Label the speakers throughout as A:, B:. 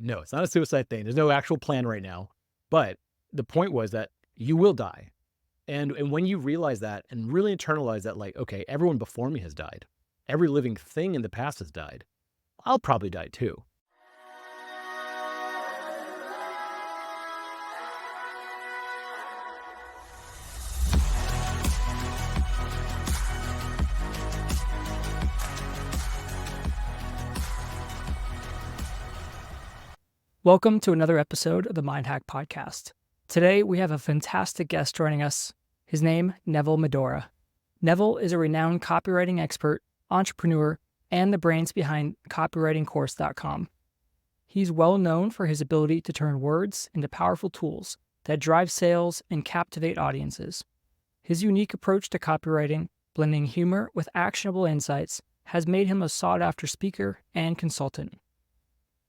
A: No, it's not a suicide thing. There's no actual plan right now. But the point was that you will die. And when you realize that and really internalize that, like, okay, everyone before me has died. Every living thing in the past has died. I'll probably die too.
B: Welcome to another episode of the MindHack podcast. Today, we have a fantastic guest joining us. His name, Neville Medhora. Neville is a renowned copywriting expert, entrepreneur, and the brains behind copywritingcourse.com. He's well known for his ability to turn words into powerful tools that drive sales and captivate audiences. His unique approach to copywriting, blending humor with actionable insights, has made him a sought-after speaker and consultant.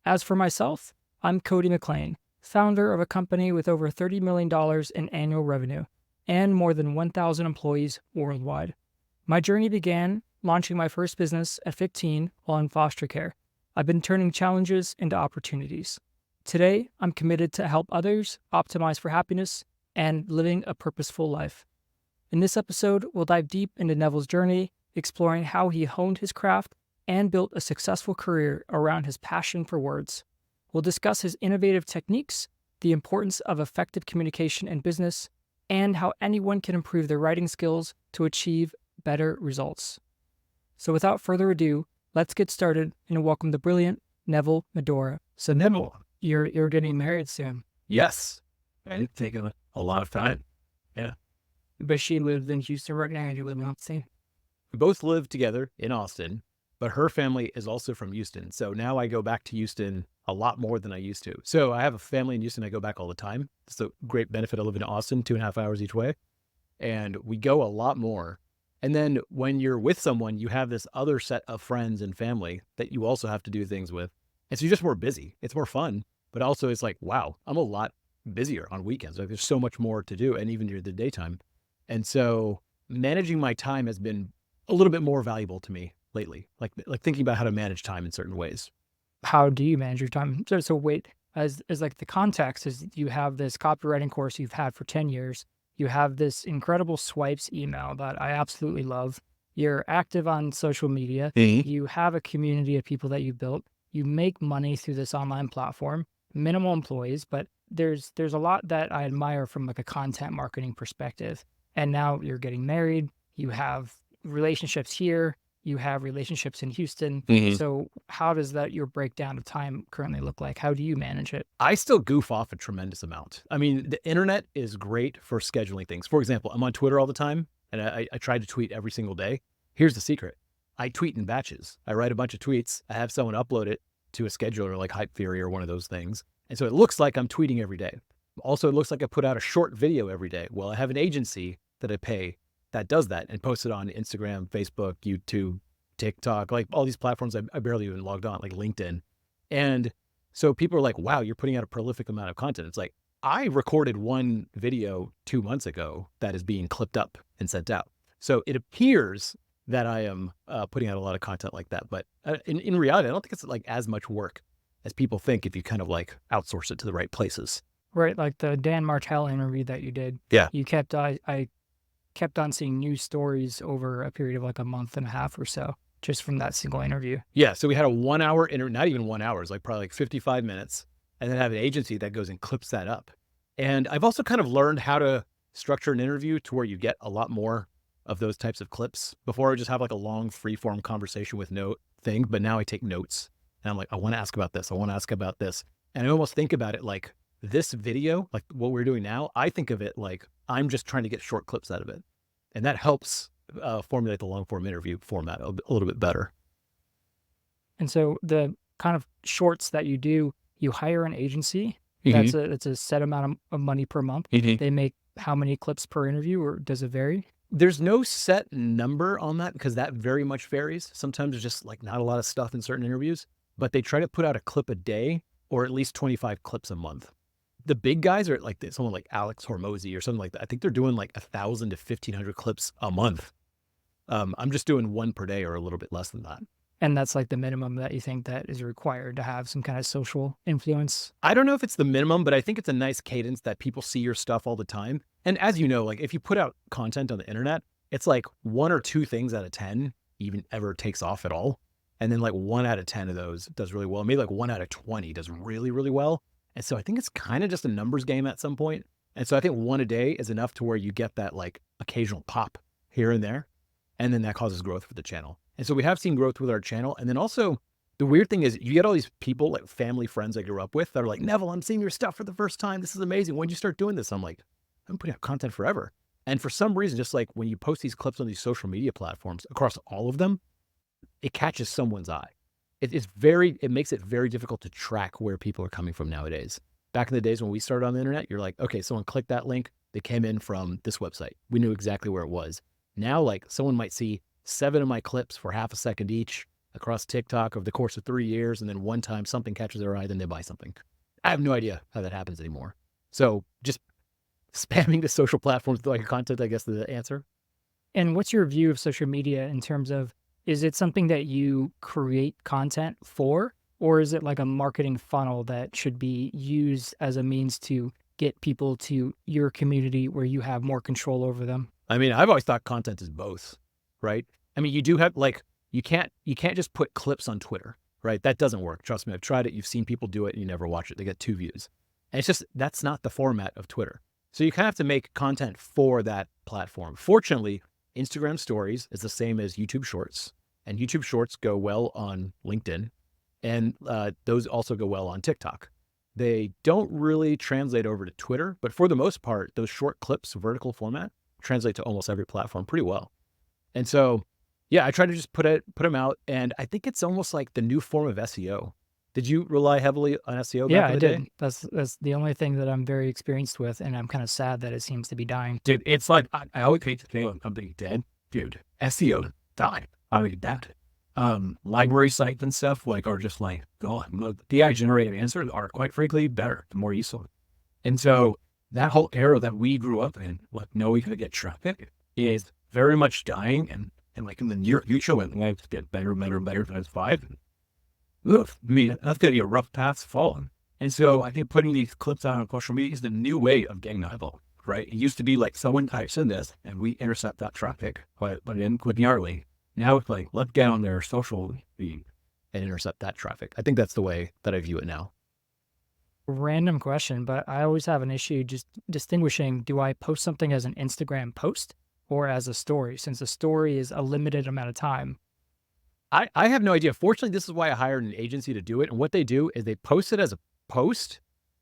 B: As for myself, I'm Cody McLean, founder of a company with over $30 million in annual revenue and more than 1,000 employees worldwide. My journey began launching my first business at 15 while in foster care. I've been turning challenges into opportunities. Today, I'm committed to help others optimize for happiness and living a purposeful life. In this episode, we'll dive deep into Neville's journey, exploring how he honed his craft and built a successful career around his passion for words. We'll discuss his innovative techniques, the importance of effective communication in business, and how anyone can improve their writing skills to achieve better results. So without further ado, let's get started and welcome the brilliant Neville Medhora. So Neville, you're getting married soon.
A: Yes. And it's taken a lot of time. Yeah.
B: But she lives in Houston right now and you live in Austin.
A: We both live together in Austin, but her family is also from Houston. So now I go back to Houston a lot more than I used to. So I have a family in Houston. I go back all the time. It's a great benefit of living in Austin, 2.5 hours each way. And we go a lot more. And then when you're with someone, you have this other set of friends and family that you also have to do things with. And so you're just more busy. It's more fun, but also it's like, wow, I'm a lot busier on weekends. Like there's so much more to do, and even during the daytime. And so managing my time has been a little bit more valuable to me lately, like thinking about how to manage time in certain ways.
B: How do you manage your time? So wait, as like the context is you have this copywriting course you've had for 10 years. You have this incredible swipes email that I absolutely love. You're active on social media.
A: Mm-hmm.
B: You have a community of people that you built. You make money through this online platform, minimal employees, but there's a lot that I admire from like a content marketing perspective. And now you're getting married. You have relationships here. You have relationships in Houston.
A: Mm-hmm.
B: So how does your breakdown of time currently look like? How do you manage it?
A: I still goof off a tremendous amount. I mean, the internet is great for scheduling things. For example, I'm on Twitter all the time, and I try to tweet every single day. Here's the secret. I tweet in batches. I write a bunch of tweets. I have someone upload it to a scheduler like Hype Theory or one of those things. And so it looks like I'm tweeting every day. Also, it looks like I put out a short video every day. Well, I have an agency that I pay that does that and posts it on Instagram, Facebook, YouTube, TikTok, like all these platforms I barely even logged on, like LinkedIn. And so people are like, wow, you're putting out a prolific amount of content. It's like, I recorded one video 2 months ago that is being clipped up and sent out. So it appears that I am putting out a lot of content like that. But in reality, I don't think it's like as much work as people think if you kind of like outsource it to the right places.
B: Right, like the Dan Martell interview that you did.
A: Yeah.
B: You kept, I kept on seeing news stories over a period of like a month and a half or so, just from that single interview.
A: Yeah. So we had a 1 hour not even 1 hour, it's like probably like 55 minutes, and then have an agency that goes and clips that up. And I've also kind of learned how to structure an interview to where you get a lot more of those types of clips. Before I just have like a long free form conversation with no thing, but now I take notes and I'm like, I want to ask about this. I want to ask about this. And I almost think about it like this video, like what we're doing now, I think of it like I'm just trying to get short clips out of it. And that helps formulate the long form interview format a little bit better.
B: And so the kind of shorts that you do, you hire an agency.
A: Mm-hmm.
B: That's a set amount of money per month.
A: Mm-hmm.
B: They make how many clips per interview, or does it vary?
A: There's no set number on that because that very much varies. Sometimes there's just like not a lot of stuff in certain interviews, but they try to put out a clip a day or at least 25 clips a month. The big guys are like someone like Alex Hormozy or something like that. I think they're doing like 1,000 to 1,500 clips a month. I'm just doing one per day or a little bit less than that.
B: And that's like the minimum that you think that is required to have some kind of social influence?
A: I don't know if it's the minimum, but I think it's a nice cadence that people see your stuff all the time. And as you know, like if you put out content on the internet, it's like 1 or 2 things out of 10 even ever takes off at all. And then like 1 out of 10 of those does really well. Maybe like 1 out of 20 does really, really well. And so I think it's kind of just a numbers game at some point. And so I think 1 a day is enough to where you get that like occasional pop here and there. And then that causes growth for the channel. And so we have seen growth with our channel. And then also the weird thing is you get all these people, like family, friends I grew up with that are like, Neville, I'm seeing your stuff for the first time. This is amazing. When did you start doing this? I'm like, I've been putting out content forever. And for some reason, just like when you post these clips on these social media platforms across all of them, it catches someone's eye. It makes it very difficult to track where people are coming from nowadays. Back in the days when we started on the internet, you're like, okay, someone clicked that link. They came in from this website. We knew exactly where it was. Now, like someone might see 7 of my clips for half a second each across TikTok over the course of 3 years. And then one time something catches their eye, then they buy something. I have no idea how that happens anymore. So just spamming the social platforms with like content, I guess, is the answer.
B: And what's your view of social media in terms of, is it something that you create content for, or is it like a marketing funnel that should be used as a means to get people to your community where you have more control over them?
A: I mean, I've always thought content is both, right? I mean, you do have like, you can't just put clips on Twitter, right? That doesn't work. Trust me, I've tried it. You've seen people do it and you never watch it. They get 2 views. And it's just, that's not the format of Twitter. So you kind of have to make content for that platform. Fortunately, Instagram stories is the same as YouTube shorts, and YouTube shorts go well on LinkedIn, and those also go well on TikTok. They don't really translate over to Twitter, but for the most part, those short clips, vertical format, translate to almost every platform pretty well. And so, yeah, I try to just put them out, and I think it's almost like the new form of SEO. Did you rely heavily on SEO back
B: Yeah,
A: in
B: I
A: the
B: did.
A: day?
B: That's the only thing that I'm very experienced with, and I'm kind of sad that it seems to be dying.
C: Dude, it's like, I always hate to say when something's dead. Dude, SEO died. I mean, that. Library sites and stuff like are just like, oh, the AI generated answers are quite frankly better, more useful. And so that whole era that we grew up in, like knowing how to get traffic, is very much dying. And like in the near future, when things get better, better, better times 5, ugh, I mean, that's going to be a rough path to follow. And so I think putting these clips out on social media is the new way of getting eyeball, right? It used to be like someone types in this and we intercept that traffic, but in linearly. Now it's like, let's get on their social feed
A: And intercept that traffic. I think that's the way that I view it now.
B: Random question, but I always have an issue just distinguishing, do I post something as an Instagram post or as a story, since a story is a limited amount of time?
A: I have no idea. Fortunately, this is why I hired an agency to do it. And what they do is they post it as a post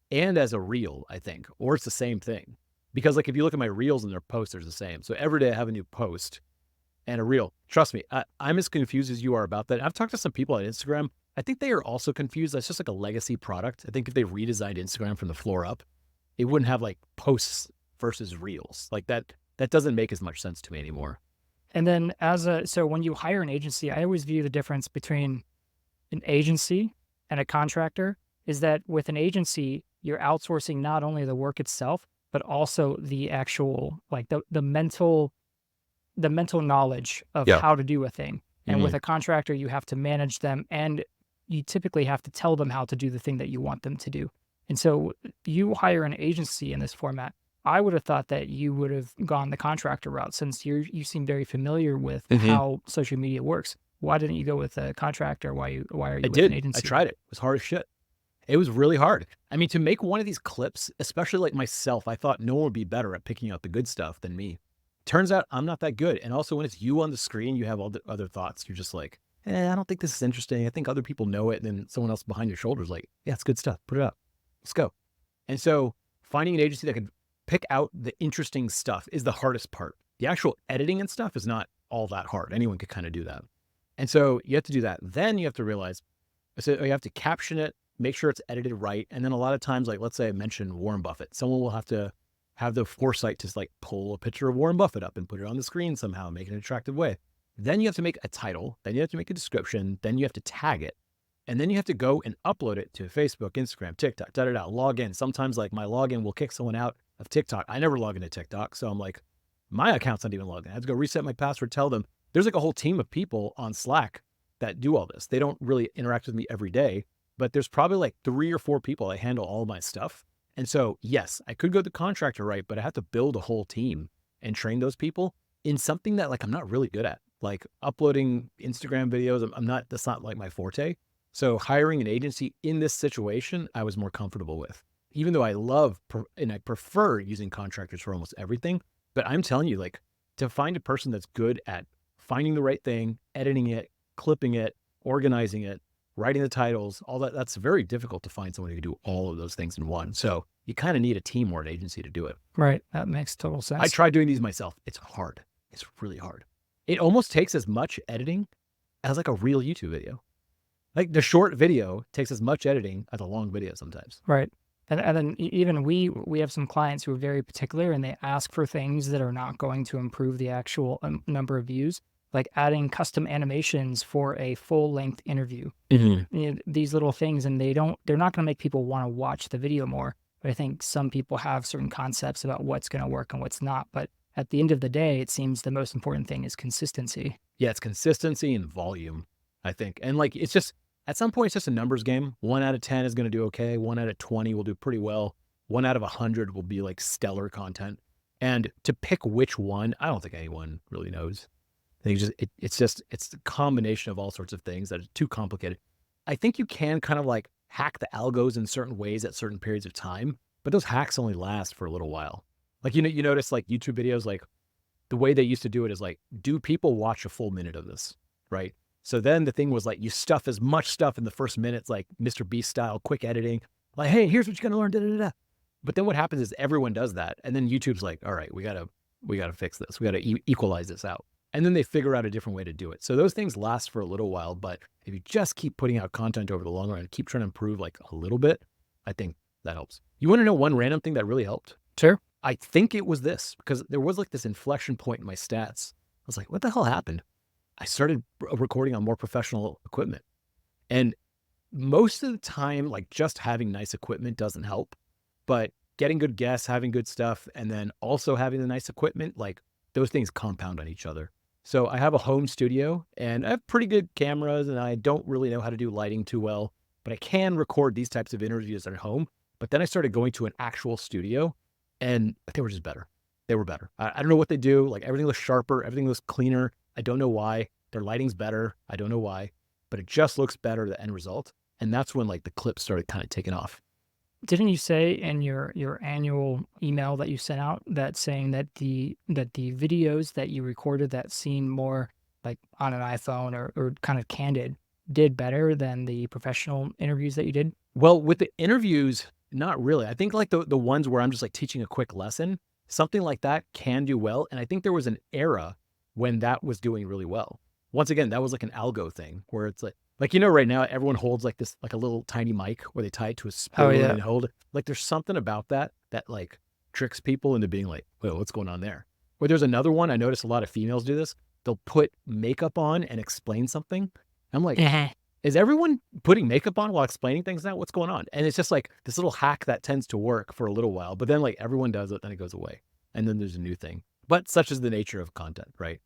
A: and as a reel, I think, or it's the same thing. Because like if you look at my reels and their posts, they're the same. So every day I have a new post and a reel. Trust me, I'm as confused as you are about that. I've talked to some people on Instagram. I think they are also confused. That's just like a legacy product. I think if they redesigned Instagram from the floor up, it wouldn't have like posts versus reels. Like that doesn't make as much sense to me anymore.
B: And then so when you hire an agency, I always view the difference between an agency and a contractor is that with an agency, you're outsourcing not only the work itself, but also the actual, like the mental knowledge of how to do a thing. And with a contractor, you have to manage them and you typically have to tell them how to do the thing that you want them to do. And so you hire an agency in this format. I would have thought that you would have gone the contractor route since you seem very familiar with how social media works. Why didn't you go with a contractor? Why are you with an agency?
A: I tried it. It was hard as shit. It was really hard. I mean, to make one of these clips, especially like myself, I thought no one would be better at picking out the good stuff than me. Turns out I'm not that good. And also when it's you on the screen, you have all the other thoughts. You're just like, I don't think this is interesting. I think other people know it. And then someone else behind your shoulder is like, yeah, it's good stuff. Put it up. Let's go. And so finding an agency that could pick out the interesting stuff is the hardest part. The actual editing and stuff is not all that hard. Anyone could kind of do that. And so you have to do that. Then you have to realize, so you have to caption it, make sure it's edited right. And then a lot of times, like let's say I mentioned Warren Buffett, someone will have to have the foresight to like pull a picture of Warren Buffett up and put it on the screen somehow, make it an attractive way. Then you have to make a title, then you have to make a description, then you have to tag it. And then you have to go and upload it to Facebook, Instagram, TikTok, log in. Sometimes like my login will kick someone out of TikTok. I never log into TikTok. So I'm like, my account's not even logged in. I have to go reset my password, tell them. There's like a whole team of people on Slack that do all this. They don't really interact with me every day, but there's probably like 3 or 4 people that handle all my stuff. And so, yes, I could go the contractor route, but I have to build a whole team and train those people in something that like I'm not really good at, like uploading Instagram videos. That's not like my forte. So hiring an agency in this situation, I was more comfortable with, even though I love and I prefer using contractors for almost everything. But I'm telling you, like, to find a person that's good at finding the right thing, editing it, clipping it, organizing it, writing the titles, all that, that's very difficult to find someone who can do all of those things in one. So you kind of need a team or an agency to do it.
B: Right. That makes total sense.
A: I tried doing these myself. It's hard. It's really hard. It almost takes as much editing as like a real YouTube video. Like the short video takes as much editing as a long video sometimes.
B: Right. And then even we have some clients who are very particular, and they ask for things that are not going to improve the actual number of views, like adding custom animations for a full length interview. You know, these little things, and they're not going to make people want to watch the video more. But I think some people have certain concepts about what's going to work and what's not. But at the end of the day, it seems the most important thing is consistency.
A: Yeah, it's consistency and volume, I think. And like, it's just, at some point, it's just a numbers game. 1 out of 10 is going to do okay. 1 out of 20 will do pretty well. 1 out of 100 will be like stellar content. And to pick which one, I don't think anyone really knows. I think it's the combination of all sorts of things that are too complicated. I think you can kind of like hack the algos in certain ways at certain periods of time, but those hacks only last for a little while. Like, you notice like YouTube videos, like the way they used to do it is like, do people watch a full minute of this, right? So then the thing was like, you stuff as much stuff in the first minutes, like Mr. Beast style, quick editing, like, hey, here's what you're going to learn, But then what happens is everyone does that. And then YouTube's like, all right, we got to fix this. We got to equalize this out. And then they figure out a different way to do it. So those things last for a little while, but if you just keep putting out content over the long run, keep trying to improve like a little bit, I think that helps. You want to know one random thing that really helped?
B: Sure.
A: I think it was this, because there was like this inflection point in my stats. I was like, what the hell happened? I started recording on more professional equipment. And most of the time, like just having nice equipment doesn't help, but getting good guests, having good stuff, and then also having the nice equipment, like those things compound on each other. So I have a home studio and I have pretty good cameras, and I don't really know how to do lighting too well, but I can record these types of interviews at home. But then I started going to an actual studio, and they were just better. They were better. I don't know what they do. Like everything looks sharper. Everything looks cleaner. I don't know why. Their lighting's better. I don't know why, but it just looks better, the end result. And that's when like the clips started kind of taking off.
B: Didn't you say in your annual email that you sent out that saying that the videos that you recorded that seem more like on an iPhone or kind of candid did better than the professional interviews that you did?
A: Well, with the interviews, not really. I think like the ones where I'm just like teaching a quick lesson, something like that can do well. And I think there was an era when that was doing really well. Once again, that was like an algo thing where it's like, right now everyone holds like this, like a little tiny mic where they tie it to a spoon and hold it. Like there's something about that like tricks people into being like, whoa, what's going on there? Or there's another one. I notice a lot of females do this. They'll put makeup on and explain something. I'm like, is everyone putting makeup on while explaining things now? What's going on? And it's just like this little hack that tends to work for a little while, but then like everyone does it, then it goes away. And then there's a new thing. But such is the nature of content, right?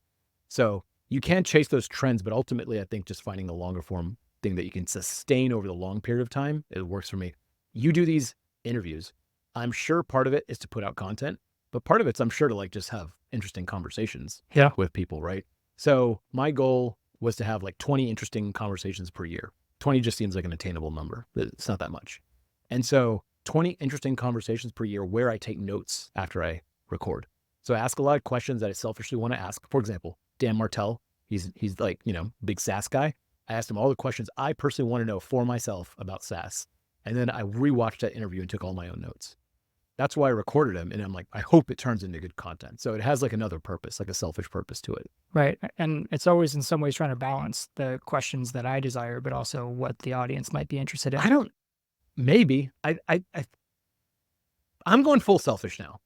A: So you can chase those trends, but ultimately I think just finding a longer form thing that you can sustain over the long period of time, it works for me. You do these interviews. I'm sure part of it is to put out content, but part of it's, I'm sure, to like just have interesting conversations with people, right? So my goal was to have like 20 interesting conversations per year. 20 just seems like an attainable number. It's not that much. And so 20 interesting conversations per year where I take notes after I record. So I ask a lot of questions that I selfishly want to ask. For example, Dan Martell, he's like, big SaaS guy. I asked him all the questions I personally want to know for myself about SaaS. And then I rewatched that interview and took all my own notes. That's why I recorded him. And I'm like, I hope it turns into good content. So it has like another purpose, like a selfish purpose to it.
B: Right. And it's always in some ways trying to balance the questions that I desire, but also what the audience might be interested in.
A: I'm going full selfish now.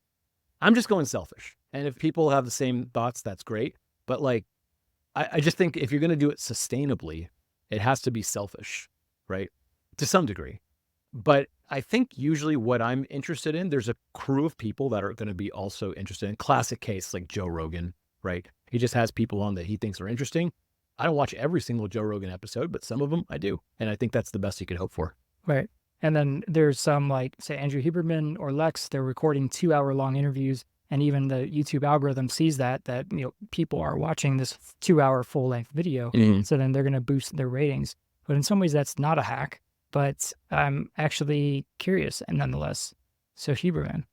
A: I'm just going selfish. And if people have the same thoughts, that's great. But like, I just think if you're going to do it sustainably, it has to be selfish, right? To some degree. But I think usually what I'm interested in, there's a crew of people that are going to be also interested in. Classic case like Joe Rogan, right? He just has people on that he thinks are interesting. I don't watch every single Joe Rogan episode, but some of them I do. And I think that's the best you could hope for.
B: Right. And then there's some like, say, Andrew Huberman or Lex, they're recording 2-hour-long interviews. And even the YouTube algorithm sees that people are watching this 2-hour full-length video. So then they're going to boost their ratings. But in some ways, that's not a hack. But I'm actually curious, and nonetheless. So Huberman.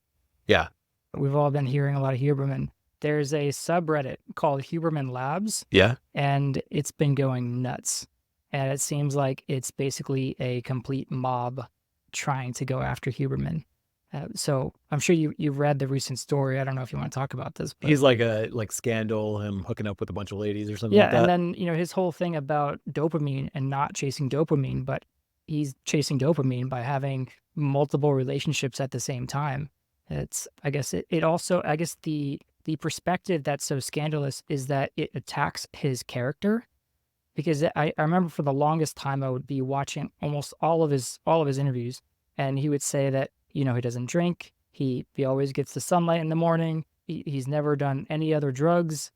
A: Yeah.
B: We've all been hearing a lot of Huberman. There's a subreddit called Huberman Labs.
A: Yeah.
B: And it's been going nuts. And it seems like it's basically a complete mob trying to go after Huberman. So I'm sure you've read the recent story. I don't know if you want to talk about this. But
A: he's like a scandal, him hooking up with a bunch of ladies or something
B: yeah,
A: like that.
B: And then, his whole thing about dopamine and not chasing dopamine, but he's chasing dopamine by having multiple relationships at the same time. I guess the perspective that's so scandalous is that it attacks his character. Because I remember for the longest time I would be watching almost all of his interviews, and he would say that he doesn't drink, he always gets the sunlight in the morning, he's never done any other drugs,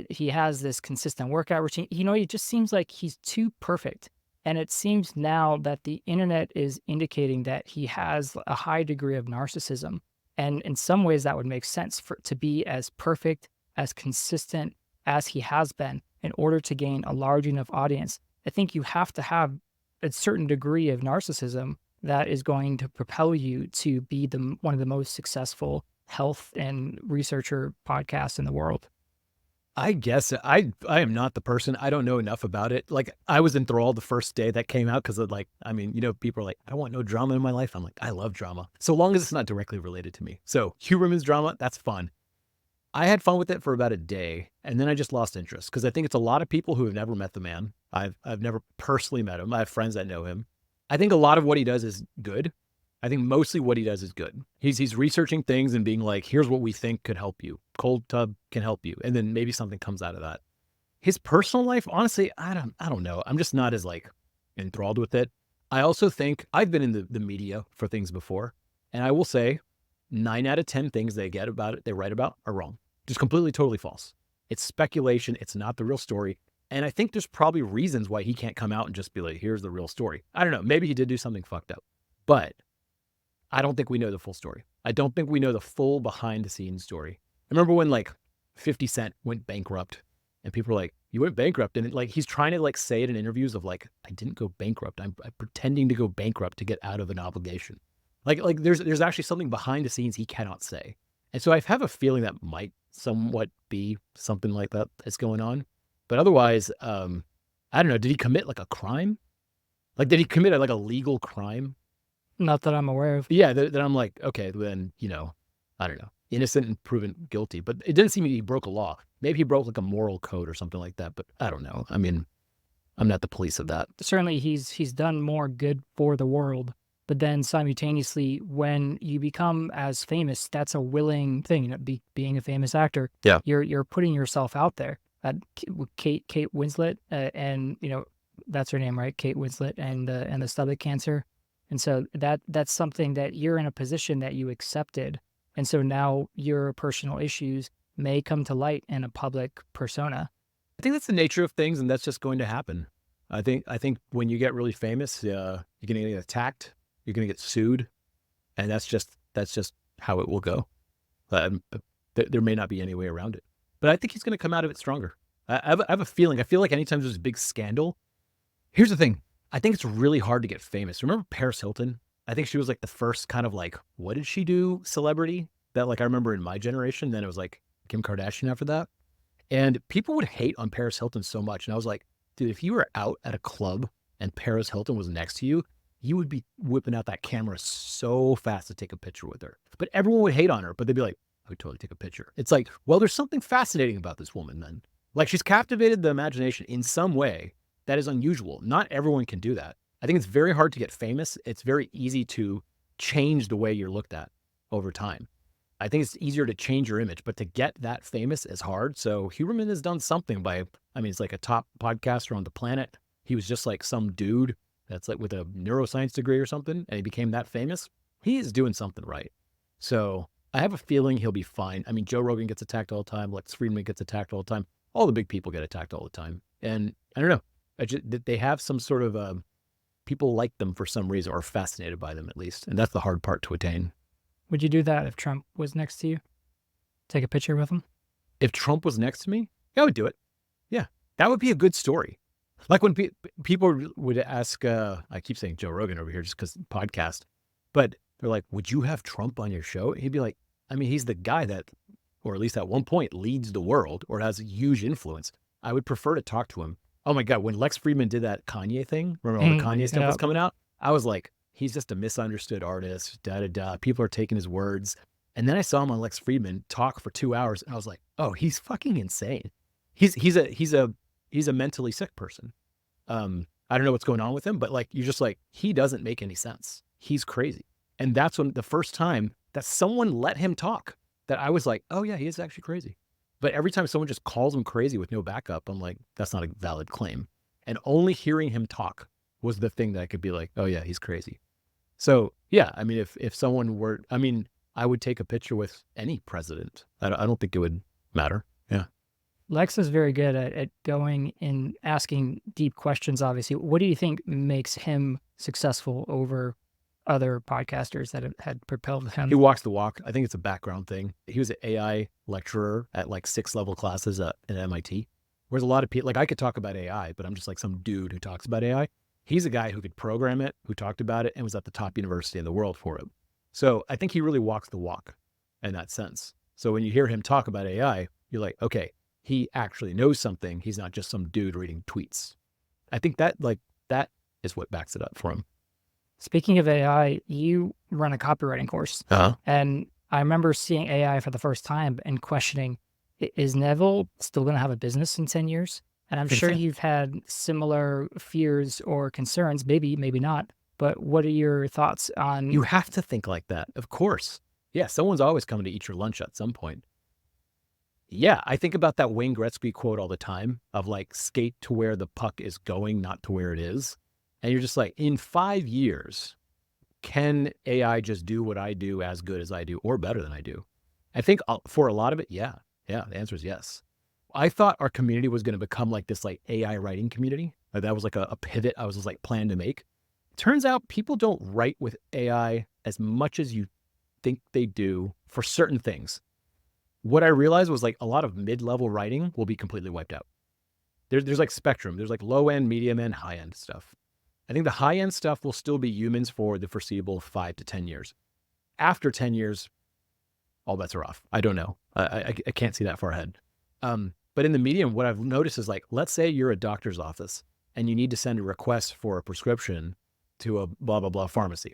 B: he has this consistent workout routine. It just seems like he's too perfect, and it seems now that the internet is indicating that he has a high degree of narcissism, and in some ways that would make sense to be as perfect, as consistent as he has been. In order to gain a large enough audience, I think you have to have a certain degree of narcissism that is going to propel you to be one of the most successful health and researcher podcasts in the world.
A: I guess I am not the person. I don't know enough about it. Like, I was enthralled the first day that came out because people are like, I want no drama in my life. I'm like, I love drama. So long as it's not directly related to me. So Huberman's drama, that's fun. I had fun with it for about a day, and then I just lost interest because I think it's a lot of people who have never met the man. I've never personally met him. I have friends that know him. I think a lot of what he does is good. I think mostly what he does is good. He's researching things and being like, here's what we think could help you. Cold tub can help you. And then maybe something comes out of that. His personal life, honestly, I don't know. I'm just not as enthralled with it. I also think I've been in the media for things before, and I will say 9 out of 10 things they write about are wrong. Just completely, totally false. It's speculation. It's not the real story. And I think there's probably reasons why he can't come out and just be like, here's the real story. I don't know. Maybe he did do something fucked up, but I don't think we know the full story. I don't think we know the full behind the scenes story. I remember when 50 Cent went bankrupt and people were like, you went bankrupt. And he's trying to say it in interviews of I didn't go bankrupt. I'm pretending to go bankrupt to get out of an obligation. There's actually something behind the scenes he cannot say. And so I have a feeling that might somewhat be something like that that's going on. But otherwise, I don't know. Did he commit a crime? Did he commit a legal crime?
B: Not that I'm aware of.
A: Yeah, then I'm like, okay, then, I don't know. Innocent and proven guilty. But it didn't seem he broke a law. Maybe he broke a moral code or something like that. But I don't know. I mean, I'm not the police of that.
B: Certainly he's done more good for the world. But then simultaneously, when you become as famous, that's a willing thing. Being a famous actor,
A: yeah,
B: you're putting yourself out there. Kate Winslet, and that's her name, right? Kate Winslet, and the stomach cancer, and so that's something that you're in a position that you accepted, and so now your personal issues may come to light in a public persona.
A: I think that's the nature of things, and that's just going to happen. I think when you get really famous, you're going to get attacked. You're going to get sued, and that's just how it will go. There may not be any way around it, but I think he's going to come out of it stronger. I have a feeling. I feel like anytime there's a big scandal, here's the thing. I think it's really hard to get famous. Remember Paris Hilton? I think she was the first kind of what did she do celebrity that I remember in my generation. Then it was Kim Kardashian after that, and people would hate on Paris Hilton so much. And I was like, dude, if you were out at a club and Paris Hilton was next to you, you would be whipping out that camera so fast to take a picture with her. But everyone would hate on her, but they'd be like, I would totally take a picture. It's well, there's something fascinating about this woman then. She's captivated the imagination in some way that is unusual. Not everyone can do that. I think it's very hard to get famous. It's very easy to change the way you're looked at over time. I think it's easier to change your image, but to get that famous is hard. So Huberman has done something he's a top podcaster on the planet. He was just some dude that's with a neuroscience degree or something, and he became that famous. He is doing something right. So I have a feeling he'll be fine. I mean, Joe Rogan gets attacked all the time. Lex Friedman gets attacked all the time. All the big people get attacked all the time. And I don't know, they have some sort of, people like them for some reason or are fascinated by them at least. And that's the hard part to attain.
B: Would you do that if Trump was next to you? Take a picture with him?
A: If Trump was next to me, I would do it. Yeah, that would be a good story. Like when people would ask, I keep saying Joe Rogan over here just because podcast, but they're like, would you have Trump on your show? He'd be like, I mean, he's the guy that, or at least at one point, leads the world or has a huge influence. I would prefer to talk to him. Oh my God, when Lex Friedman did that Kanye thing, remember all the Kanye stuff was coming out? I was like, he's just a misunderstood artist, da-da-da. People are taking his words. And then I saw him on Lex Friedman talk for 2 hours, and I was like, oh, he's fucking insane. He's a mentally sick person. I don't know what's going on with him, but like, you're just like, he doesn't make any sense. He's crazy. And that's when the first time that someone let him talk, that I was like, oh yeah, he is actually crazy. But every time someone just calls him crazy with no backup, I'm like, that's not a valid claim. And only hearing him talk was the thing that I could be like, oh yeah, he's crazy. So yeah, I mean, if someone were, I mean, I would take a picture with any president. I don't think it would matter. Yeah.
B: Lex is very good at going and asking deep questions, obviously. What do you think makes him successful over other podcasters that had propelled him?
A: He walks the walk. I think it's a background thing. He was an AI lecturer at like 6-level classes at MIT. Whereas a lot of people, like I could talk about AI, but I'm just like some dude who talks about AI. He's a guy who could program it, who talked about it, and was at the top university in the world for it. So I think he really walks the walk in that sense. So when you hear him talk about AI, you're like, okay, he actually knows something. He's not just some dude reading tweets. I think that is what backs it up for him.
B: Speaking of AI, you run a copywriting course. And I remember seeing AI for the first time and questioning, is Neville still going to have a business in 10 years? And I'm sure you've had similar fears or concerns, maybe not. But what are your thoughts on...
A: You have to think like that, of course. Yeah, someone's always coming to eat your lunch at some point. Yeah, I think about that Wayne Gretzky quote all the time of like, skate to where the puck is going, not to where it is. And you're just like, in 5 years, can AI just do what I do as good as I do or better than I do? I think for a lot of it, yeah. Yeah, the answer is yes. I thought our community was going to become like this like AI writing community. Like that was like a pivot I was just like planning to make. Turns out people don't write with AI as much as you think they do for certain things. What I realized was like a lot of mid-level writing will be completely wiped out. There's like spectrum. There's like low end, medium end, high end stuff. I think the high end stuff will still be humans for the foreseeable 5 to 10 years. After 10 years, all bets are off. I don't know. I can't see that far ahead. But in the medium, what I've noticed is like, let's say you're a doctor's office and you need to send a request for a prescription to a blah, blah, blah pharmacy.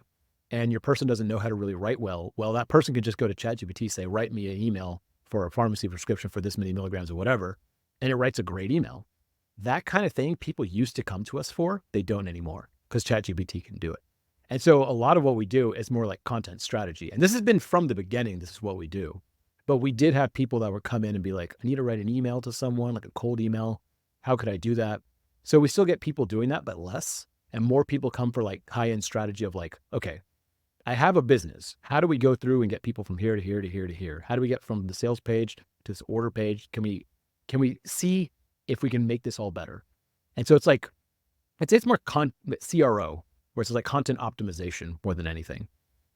A: And your person doesn't know how to really write well. Well, that person could just go to ChatGPT, say, write me an email for a pharmacy prescription for this many milligrams or whatever. And it writes a great email. That kind of thing people used to come to us for, they don't anymore because ChatGPT can do it. And so a lot of what we do is more like content strategy. And this has been from the beginning, this is what we do. But we did have people that would come in and be like, I need to write an email to someone, like a cold email. How could I do that? So we still get people doing that, but less. And more people come for like high-end strategy of like, okay, I have a business. How do we go through and get people from here to here to here to here? How do we get from the sales page to this order page? Can we see if we can make this all better? And so it's like, it's more CRO, where it's like content optimization more than anything,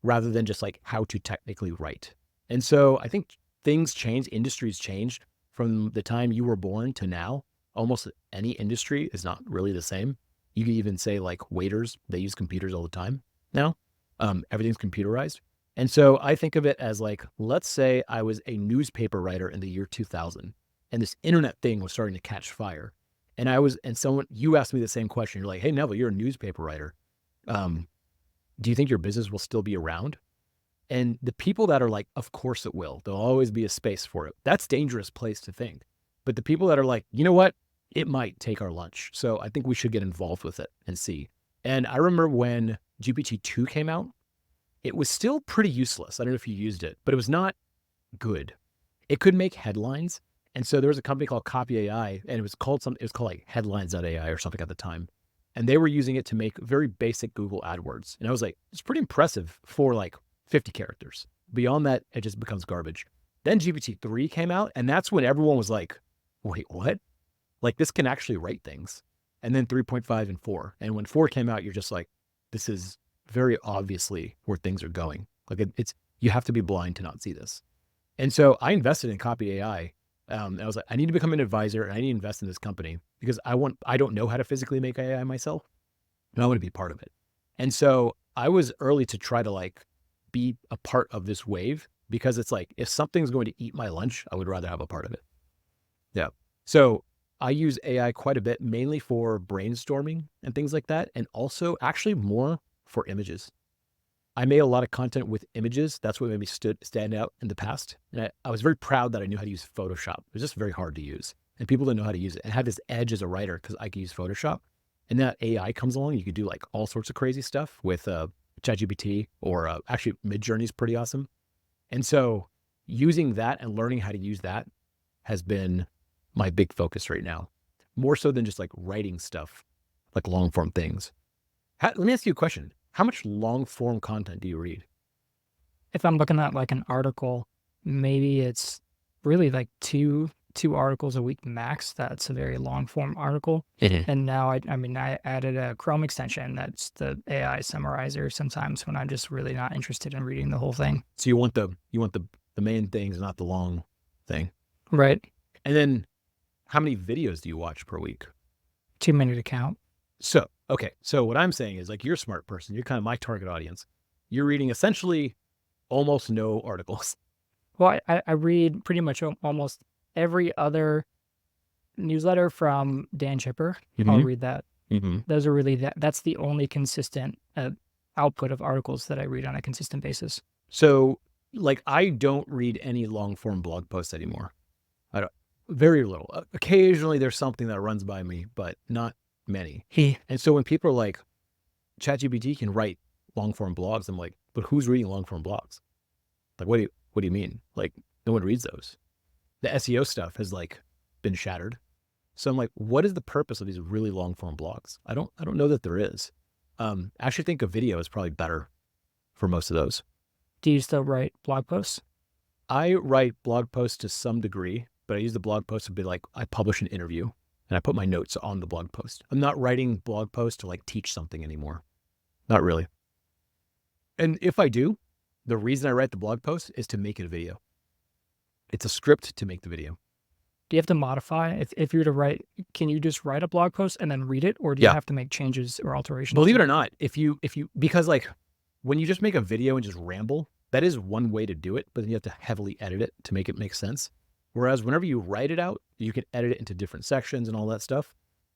A: rather than just like how to technically write. And so I think things change, industries change from the time you were born to now. Almost any industry is not really the same. You can even say like waiters, they use computers all the time now. Everything's computerized. And so I think of it as like, let's say I was a newspaper writer in the year 2000 and this internet thing was starting to catch fire. And you asked me the same question. You're like, hey, Neville, you're a newspaper writer. Do you think your business will still be around? And the people that are like, of course it will. There'll always be a space for it. That's a dangerous place to think. But the people that are like, you know what? It might take our lunch. So I think we should get involved with it and see. And I remember when GPT-2 came out, it was still pretty useless. I don't know if you used it, but it was not good. It could make headlines. And so there was a company called Copy AI, and it was called like headlines.ai or something at the time. And they were using it to make very basic Google AdWords. And I was like, it's pretty impressive for like 50 characters. Beyond that, it just becomes garbage. Then GPT-3 came out, and that's when everyone was like, wait, what? like this can actually write things. And then 3.5 and 4. And when 4 came out, you're just like, this is very obviously where things are going. Like you have to be blind to not see this. And so I invested in Copy AI. I was like, I need to become an advisor and I need to invest in this company because I don't know how to physically make AI myself and I want to be part of it. And so I was early to try to like be a part of this wave because it's like, if something's going to eat my lunch, I would rather have a part of it. Yeah. So I use AI quite a bit, mainly for brainstorming and things like that. And also actually more for images. I made a lot of content with images. That's what made me stand out in the past. And I was very proud that I knew how to use Photoshop. It was just very hard to use. And people didn't know how to use it. And I had this edge as a writer because I could use Photoshop. And that AI comes along, you could do like all sorts of crazy stuff with ChatGPT or actually Midjourney is pretty awesome. And so using that and learning how to use that has been my big focus right now. More so than just like writing stuff, like long form things. Let me ask you a question. How much long form content do you read?
B: If I'm looking at like an article, maybe it's really like two articles a week max. That's a very long form article. And now I added a Chrome extension that's the AI summarizer sometimes when I'm just really not interested in reading the whole thing.
A: So you want the main things, not the long thing.
B: Right.
A: And then how many videos do you watch per week?
B: Too many to count.
A: So, okay. So what I'm saying is like, you're a smart person. You're kind of my target audience. You're reading essentially almost no articles.
B: Well, I read pretty much almost every other newsletter from Dan Chipper. I'll read that. Those are really, that's the only consistent output of articles that I read on a consistent basis.
A: So like, I don't read any long form blog posts anymore. Very little. Occasionally there's something that runs by me, but not many. And so when people are like, ChatGPT can write long form blogs, I'm like, but who's reading long form blogs? Like, what do you mean? Like, no one reads those. The SEO stuff has like been shattered. So I'm like, what is the purpose of these really long form blogs? I don't know that there is. I actually think a video is probably better for most of those.
B: Do you still write blog posts?
A: I write blog posts to some degree, but I use the blog post to be like, I publish an interview and I put my notes on the blog post. I'm not writing blog posts to like teach something anymore. Not really. And if I do, the reason I write the blog post is to make it a video. It's a script to make the video.
B: Do you have to modify if you were to write? Can you just write a blog post and then read it, or do you have to make changes or alterations?
A: Believe it or not, because like when you just make a video and just ramble, that is one way to do it, but then you have to heavily edit it to make it make sense. Whereas whenever you write it out, you can edit it into different sections and all that stuff.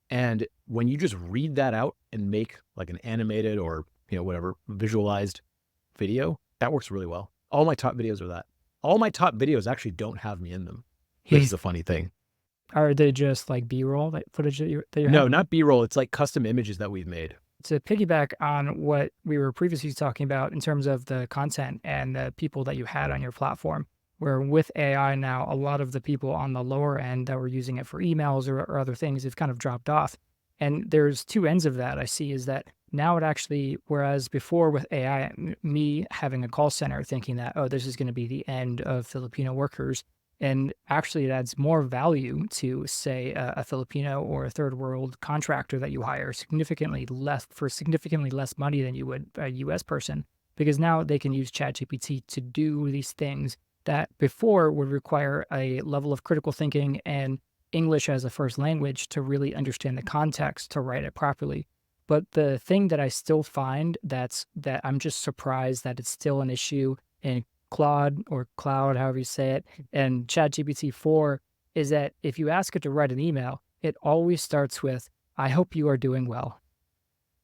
A: And when you just read that out and make like an animated or whatever visualized video, that works really well. All my top videos are that. All my top videos actually don't have me in them. Which is a funny thing.
B: Are they just like B-roll, that footage that you're
A: No, not B-roll. It's like custom images that we've made.
B: To piggyback on what we were previously talking about in terms of the content and the people that you had on your platform, where with AI now, a lot of the people on the lower end that were using it for emails or other things have kind of dropped off. And there's two ends of that I see is that now it actually, whereas before with AI, me having a call center thinking that, oh, this is going to be the end of Filipino workers. And actually it adds more value to, say, a Filipino or a third world contractor that you hire significantly less money than you would a US person, because now they can use ChatGPT to do these things that before would require a level of critical thinking and English as a first language to really understand the context to write it properly. But the thing that I still find that I'm just surprised that it's still an issue in Claude or Cloud, however you say it, and ChatGPT 4 is that if you ask it to write an email, it always starts with, I hope you are doing well.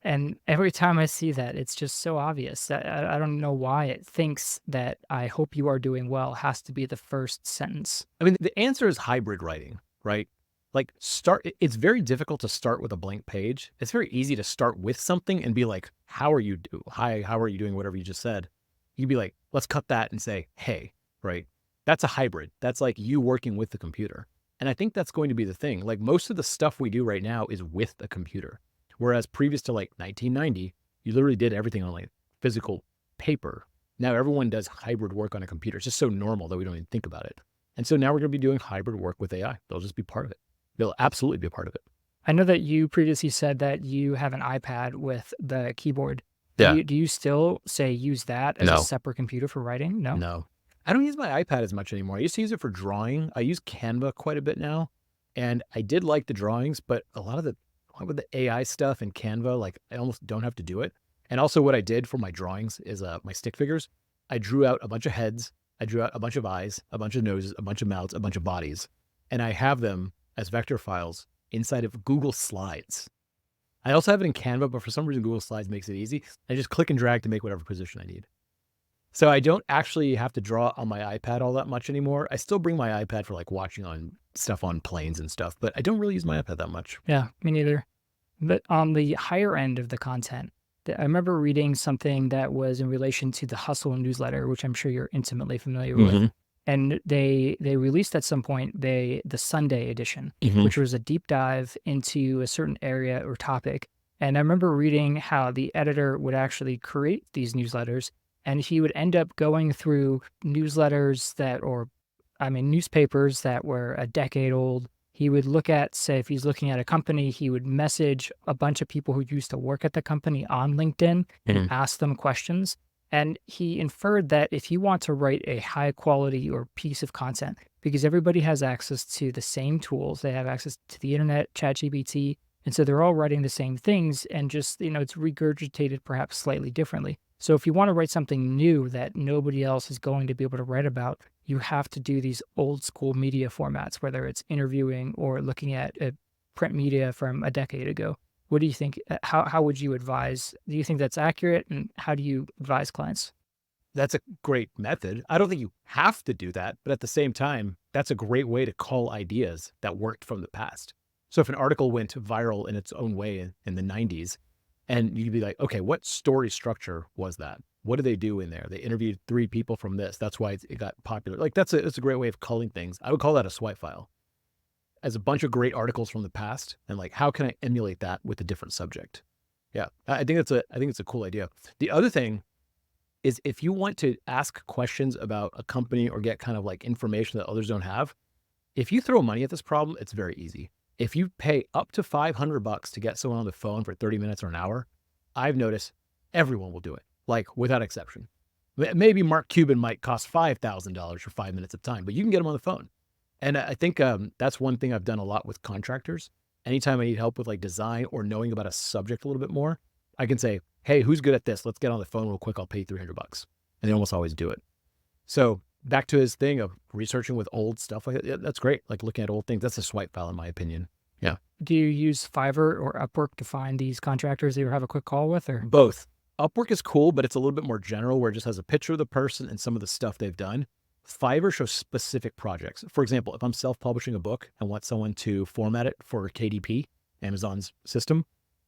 B: And every time I see that, it's just so obvious. I don't know why it thinks that I hope you are doing well has to be the first sentence.
A: I mean, the answer is hybrid writing, right? Like it's very difficult to start with a blank page. It's very easy to start with something and be like, how are you doing? Whatever you just said. You'd be like, let's cut that and say, hey, right? That's a hybrid. That's like you working with the computer. And I think that's going to be the thing. Like most of the stuff we do right now is with a computer. Whereas previous to like 1990, you literally did everything on like physical paper. Now everyone does hybrid work on a computer. It's just so normal that we don't even think about it. And so now we're going to be doing hybrid work with AI. They'll just be part of it. They'll absolutely be a part of it.
B: I know that you previously said that you have an iPad with the keyboard.
A: Yeah.
B: Do you still say use that as a
A: No.
B: separate computer for writing? No.
A: No. I don't use my iPad as much anymore. I used to use it for drawing. I use Canva quite a bit now. And I did like the drawings, but a lot with the AI stuff and Canva, like I almost don't have to do it. And also what I did for my drawings is my stick figures. I drew out a bunch of heads. I drew out a bunch of eyes, a bunch of noses, a bunch of mouths, a bunch of bodies. And I have them as vector files inside of Google Slides. I also have it in Canva, but for some reason, Google Slides makes it easy. I just click and drag to make whatever position I need. So I don't actually have to draw on my iPad all that much anymore. I still bring my iPad for like watching on stuff on planes and stuff, but I don't really use my iPad that much.
B: Yeah, me neither. But on the higher end of the content, I remember reading something that was in relation to the Hustle newsletter, which I'm sure you're intimately familiar with. And they released at some point the Sunday edition, which was a deep dive into a certain area or topic. And I remember reading how the editor would actually create these newsletters, and he would end up going through newspapers that were a decade old. He would look at, say, if he's looking at a company, he would message a bunch of people who used to work at the company on LinkedIn and ask them questions. And he inferred that if you want to write a high quality or piece of content, because everybody has access to the same tools, they have access to the internet, ChatGPT, and so they're all writing the same things, and just, it's regurgitated perhaps slightly differently. So if you want to write something new that nobody else is going to be able to write about, you have to do these old school media formats, whether it's interviewing or looking at print media from a decade ago. What do you think? How would you advise? Do you think that's accurate? And how do you advise clients?
A: That's a great method. I don't think you have to do that, but at the same time, that's a great way to call ideas that worked from the past. So if an article went viral in its own way in the 90s, and you'd be like, okay, what story structure was that? What did they do in there? They interviewed 3 people from this. That's why it got popular. Like that's a great way of culling things. I would call that a swipe file. As a bunch of great articles from the past, and like, how can I emulate that with a different subject? Yeah, I think it's a cool idea. The other thing is, if you want to ask questions about a company or get kind of like information that others don't have, if you throw money at this problem, it's very easy. If you pay up to $500 to get someone on the phone for 30 minutes or an hour, I've noticed everyone will do it, like without exception. Maybe Mark Cuban might cost $5,000 for 5 minutes of time, but you can get him on the phone. And I think that's one thing I've done a lot with contractors. Anytime I need help with like design or knowing about a subject a little bit more, I can say, hey, who's good at this? Let's get on the phone real quick. I'll pay you $300. And they almost always do it. So back to his thing of researching with old stuff like that. Yeah, that's great. Like looking at old things. That's a swipe file in my opinion. Yeah.
B: Do you use Fiverr or Upwork to find these contractors that you have a quick call with, or?
A: Both. Upwork is cool, but it's a little bit more general, where it just has a picture of the person and some of the stuff they've done. Fiverr shows specific projects. For example, if I'm self-publishing a book and want someone to format it for KDP, Amazon's system,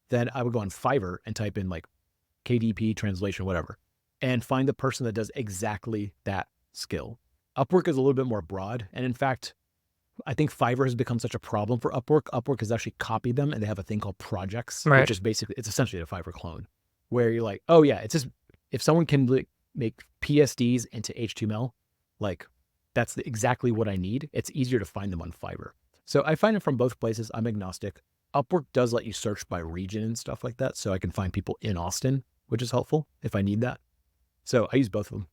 A: then I would go on Fiverr and type in like KDP translation, whatever, and find the person that does exactly that skill. Upwork is a little bit more broad. And in fact, I think Fiverr has become such a problem for Upwork. Upwork has actually copied them, and they have a thing called projects, which is basically, it's essentially a Fiverr clone, where you're like, oh yeah, it's just, if someone can make PSDs into HTML, like that's exactly what I need. It's easier to find them on Fiverr. So I find it from both places. I'm agnostic. Upwork does let you search by region and stuff like that. So I can find people in Austin, which is helpful if I need that. So I use both of them.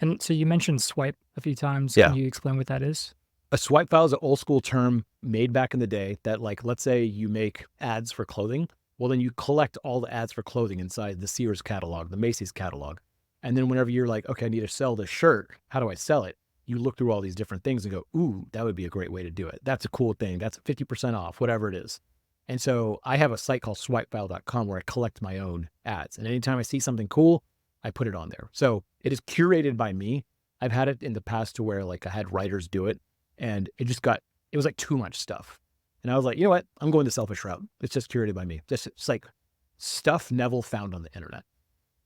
B: And so you mentioned swipe a few times.
A: Yeah.
B: Can you explain what that is?
A: A swipe file is an old school term made back in the day that, like, let's say you make ads for clothing. Well, then you collect all the ads for clothing inside the Sears catalog, the Macy's catalog. And then whenever you're like, okay, I need to sell this shirt, how do I sell it? You look through all these different things and go, ooh, that would be a great way to do it. That's a cool thing. That's 50% off, whatever it is. And so I have a site called swipefile.com where I collect my own ads. And anytime I see something cool, I put it on there. So it is curated by me. I've had it in the past to where like I had writers do it, and it was like too much stuff. And I was like, you know what? I'm going the selfish route. It's just curated by me. It's like stuff Neville found on the internet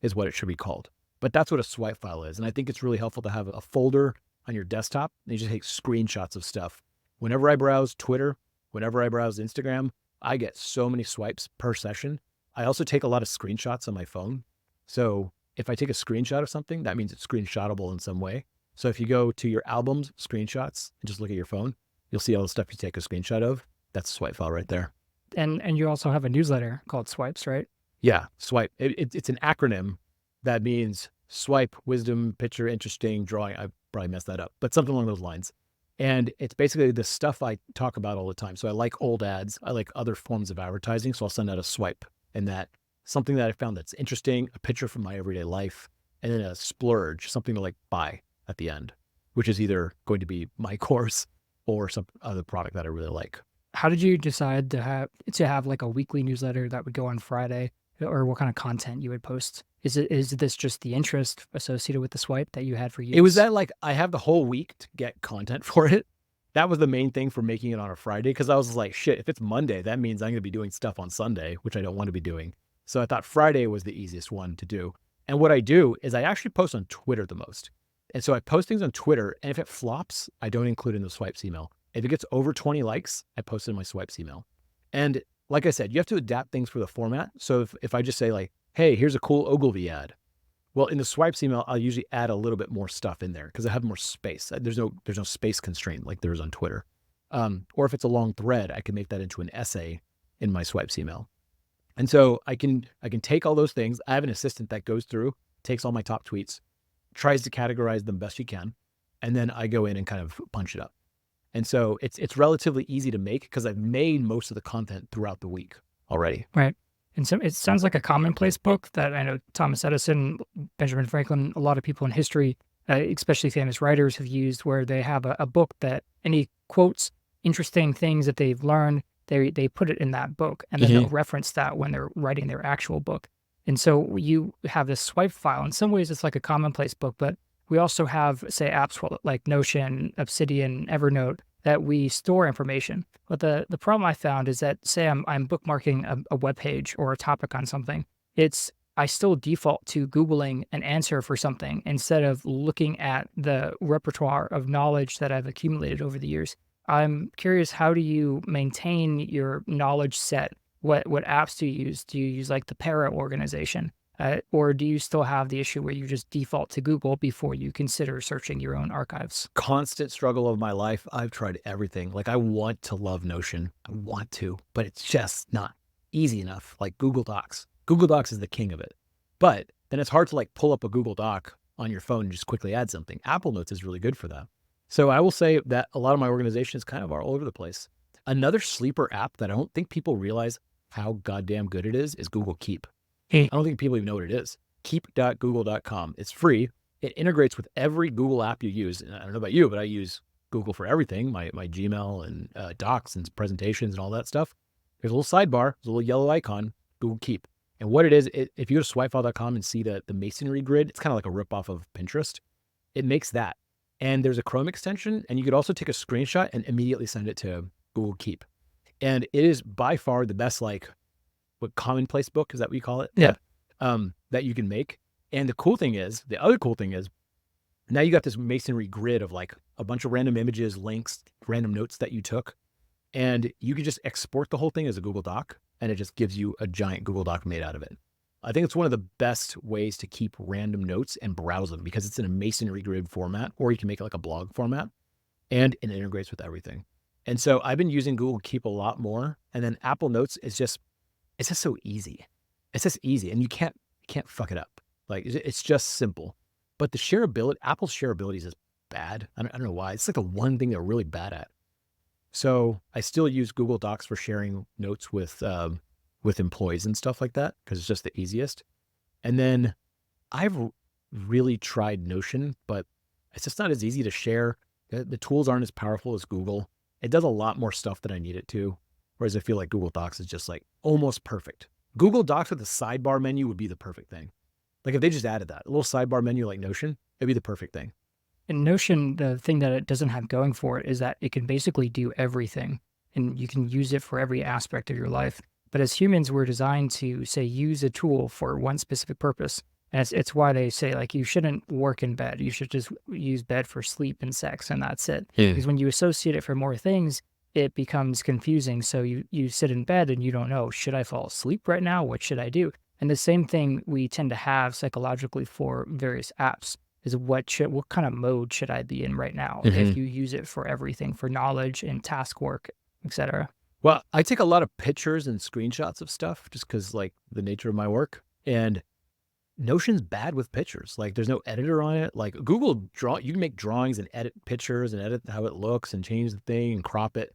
A: is what it should be called. But that's what a swipe file is. And I think it's really helpful to have a folder on your desktop, and you just take screenshots of stuff. Whenever I browse Twitter, whenever I browse Instagram, I get so many swipes per session. I also take a lot of screenshots on my phone. So if I take a screenshot of something, that means it's screenshotable in some way. So if you go to your albums, screenshots, and just look at your phone, you'll see all the stuff you take a screenshot of. That's a swipe file right there.
B: And you also have a newsletter called Swipes, right?
A: Yeah, swipe. It's an acronym that means swipe, wisdom, picture, interesting, drawing. I probably messed that up, but something along those lines. And it's basically the stuff I talk about all the time. So I like old ads. I like other forms of advertising. So I'll send out a swipe, and that something that I found that's interesting, a picture from my everyday life, and then a splurge, something to like buy at the end, which is either going to be my course or some other product that I really like.
B: How did you decide to have like a weekly newsletter that would go on Friday, or what kind of content you would post? Is this just the interest associated with the swipe that you had for years?
A: It was that like I have the whole week to get content for it. That was the main thing for making it on a Friday, because I was like, shit, if it's Monday, that means I'm going to be doing stuff on Sunday, which I don't want to be doing. So I thought Friday was the easiest one to do. And what I do is I actually post on Twitter the most. And so I post things on Twitter, and if it flops, I don't include it in the swipes email. If it gets over 20 likes, I post it in my swipes email. And like I said, you have to adapt things for the format. So if I just say like, hey, here's a cool Ogilvy ad. Well, in the swipes email, I'll usually add a little bit more stuff in there because I have more space. There's no space constraint like there is on Twitter. Or if it's a long thread, I can make that into an essay in my swipes email. And so I can take all those things. I have an assistant that goes through, takes all my top tweets, tries to categorize them best she can, and then I go in and kind of punch it up. And so it's relatively easy to make because I've made most of the content throughout the week already.
B: Right. And so it sounds like a commonplace book that I know Thomas Edison, Benjamin Franklin, a lot of people in history, especially famous writers, have used, where they have a book that any quotes, interesting things that they've learned, they put it in that book, and then they'll reference that when they're writing their actual book. And so you have this swipe file. In some ways, it's like a commonplace book, but we also have, say, apps like Notion, Obsidian, Evernote, that we store information. But the problem I found is that, say I'm bookmarking a web page or a topic on something, I still default to Googling an answer for something instead of looking at the repertoire of knowledge that I've accumulated over the years. I'm curious, how do you maintain your knowledge set? What apps do you use? Do you use like the Para organization? Or do you still have the issue where you just default to Google before you consider searching your own archives?
A: Constant struggle of my life. I've tried everything. Like I want to love Notion. I want to, but it's just not easy enough. Like Google Docs. Google Docs is the king of it. But then it's hard to like pull up a Google Doc on your phone and just quickly add something. Apple Notes is really good for that. So I will say that a lot of my organizations kind of are all over the place. Another sleeper app that I don't think people realize how goddamn good it is Google Keep. I don't think people even know what it is. Keep.google.com. It's free. It integrates with every Google app you use. And I don't know about you, but I use Google for everything, my Gmail and docs and presentations and all that stuff. There's a little sidebar, there's a little yellow icon, Google Keep. And what it is, if you go to swipefile.com and see the masonry grid, it's kind of like a ripoff of Pinterest. It makes that. And there's a Chrome extension, and you could also take a screenshot and immediately send it to Google Keep. And it is by far the best, like, what commonplace book, is that what you call it?
B: Yeah.
A: That you can make. And the other cool thing is, now you got this masonry grid of like a bunch of random images, links, random notes that you took. And you can just export the whole thing as a Google Doc, and it just gives you a giant Google Doc made out of it. I think it's one of the best ways to keep random notes and browse them because it's in a masonry grid format, or you can make it like a blog format, and it integrates with everything. And so I've been using Google Keep a lot more. And then Apple Notes is just so easy. It's just easy, and you can't fuck it up. Like, it's just simple. But the shareability, Apple's shareability is just bad. I don't know why. It's like the one thing they're really bad at. So I still use Google Docs for sharing notes with employees and stuff like that, because it's just the easiest. And then I've really tried Notion, but it's just not as easy to share. The tools aren't as powerful as Google. It does a lot more stuff than I need it to. Whereas I feel like Google Docs is just like almost perfect. Google Docs with a sidebar menu would be the perfect thing. Like if they just added that, a little sidebar menu like Notion, it'd be the perfect thing.
B: In Notion, the thing that it doesn't have going for it is that it can basically do everything, and you can use it for every aspect of your life. But as humans, we're designed to, say, use a tool for one specific purpose. And it's why they say, like, you shouldn't work in bed. You should just use bed for sleep and sex, and that's it.
A: Yeah.
B: Because when you associate it for more things, it becomes confusing. So you sit in bed and you don't know, should I fall asleep right now? What should I do? And the same thing we tend to have psychologically for various apps is what kind of mode should I be in right now if you use it for everything, for knowledge and task work, etc.
A: Well, I take a lot of pictures and screenshots of stuff just because like the nature of my work. And Notion's bad with pictures. Like there's no editor on it. Like you can make drawings and edit pictures and edit how it looks and change the thing and crop it.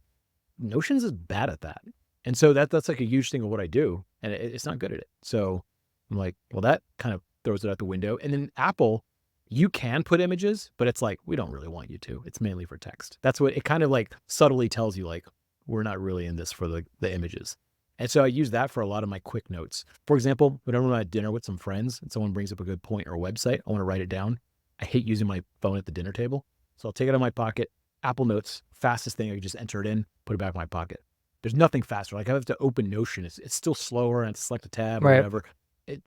A: Notion's is bad at that. And so that's like a huge thing of what I do. And it's not good at it. So I'm like, well, that kind of throws it out the window. And then Apple, you can put images, but it's like, we don't really want you to. It's mainly for text. That's what it kind of like subtly tells you, like, we're not really in this for the images. And so I use that for a lot of my quick notes. For example, whenever I'm at dinner with some friends and someone brings up a good point or a website, I want to write it down. I hate using my phone at the dinner table. So I'll take it out of my pocket, Apple Notes, fastest thing. I can just enter it in, put it back in my pocket. There's nothing faster. Like I have to open Notion. It's still slower and I have to select a tab or whatever.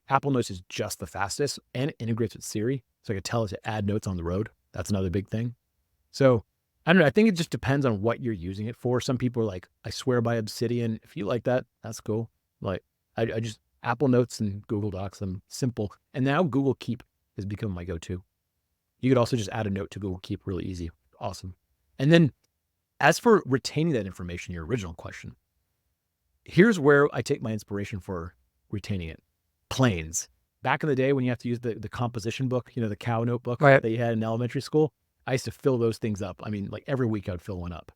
A: Apple Notes is just the fastest and it integrates with Siri. So I can tell it to add notes on the road. That's another big thing. So I don't know. I think it just depends on what you're using it for. Some people are like, I swear by Obsidian. If you like that, that's cool. Like I just Apple Notes and Google Docs, I'm simple. And now Google Keep has become my go-to. You could also just add a note to Google Keep really easy. Awesome. And then as for retaining that information, your original question, here's where I take my inspiration for retaining it. Planes. Back in the day when you have to use the composition book, the cow notebook that you had in elementary school, I used to fill those things up. I mean, like every week I would fill one up.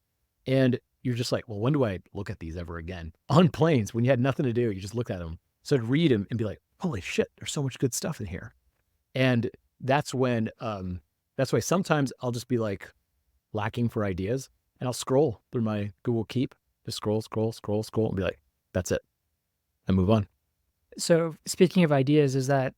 A: And you're just like, well, when do I look at these ever again? On planes, when you had nothing to do, you just looked at them. So I'd read them and be like, holy shit, there's so much good stuff in here. And that's when, that's why sometimes I'll just be like lacking for ideas and I'll scroll through my Google Keep, just scroll and be like, that's it. And move on.
B: So speaking of ideas, is that,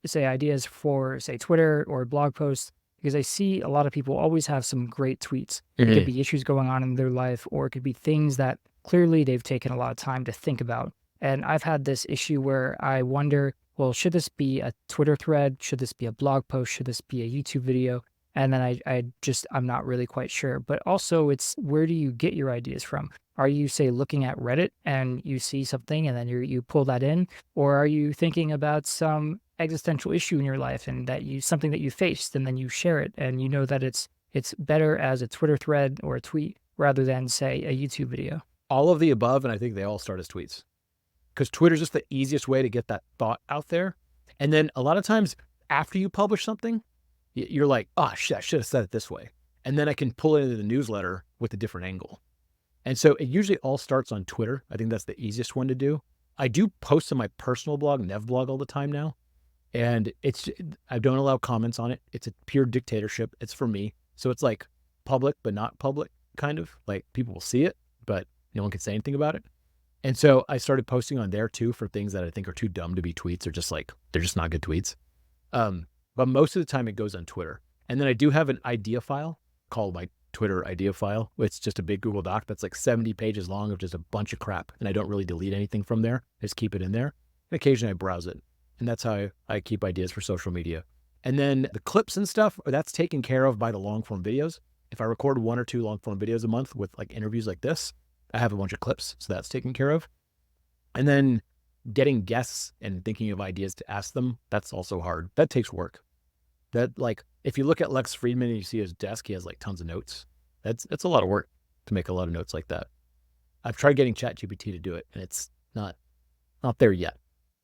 B: say, ideas for, say, Twitter or blog posts? Because I see a lot of people always have some great tweets. It could be issues going on in their life, or it could be things that clearly they've taken a lot of time to think about. And I've had this issue where I wonder, well, should this be a Twitter thread? Should this be a blog post? Should this be a YouTube video? And then I'm not really quite sure. But also it's, where do you get your ideas from? Are you, say, looking at Reddit and you see something and then you pull that in? Or are you thinking about some existential issue in your life and something that you faced, and then you share it and you know that it's better as a Twitter thread or a tweet rather than, say, a YouTube video?
A: All of the above, and I think they all start as tweets. Because Twitter's just the easiest way to get that thought out there. And then a lot of times after you publish something, you're like, oh shit, I should have said it this way. And then I can pull it into the newsletter with a different angle. And so it usually all starts on Twitter. I think that's the easiest one to do. I do post on my personal blog, Nevblog, all the time now. And I don't allow comments on it. It's a pure dictatorship. It's for me. So it's like public, but not public, kind of. Like people will see it, but no one can say anything about it. And so I started posting on there too for things that I think are too dumb to be tweets, or just like, they're just not good tweets. But most of the time it goes on Twitter. And then I do have an idea file called my Twitter idea file. It's just a big Google Doc that's like 70 pages long of just a bunch of crap. And I don't really delete anything from there. I just keep it in there. And occasionally I browse it. And that's how I keep ideas for social media. And then the clips and stuff, that's taken care of by the long form videos. If I record 1 or 2 long form videos a month with like interviews like this, I have a bunch of clips. So that's taken care of. And then getting guests and thinking of ideas to ask them, that's also hard. That takes work. That, like, if you look at Lex Friedman and you see his desk, he has like tons of notes. That's a lot of work to make a lot of notes like that. I've tried getting ChatGPT to do it, and it's not there yet.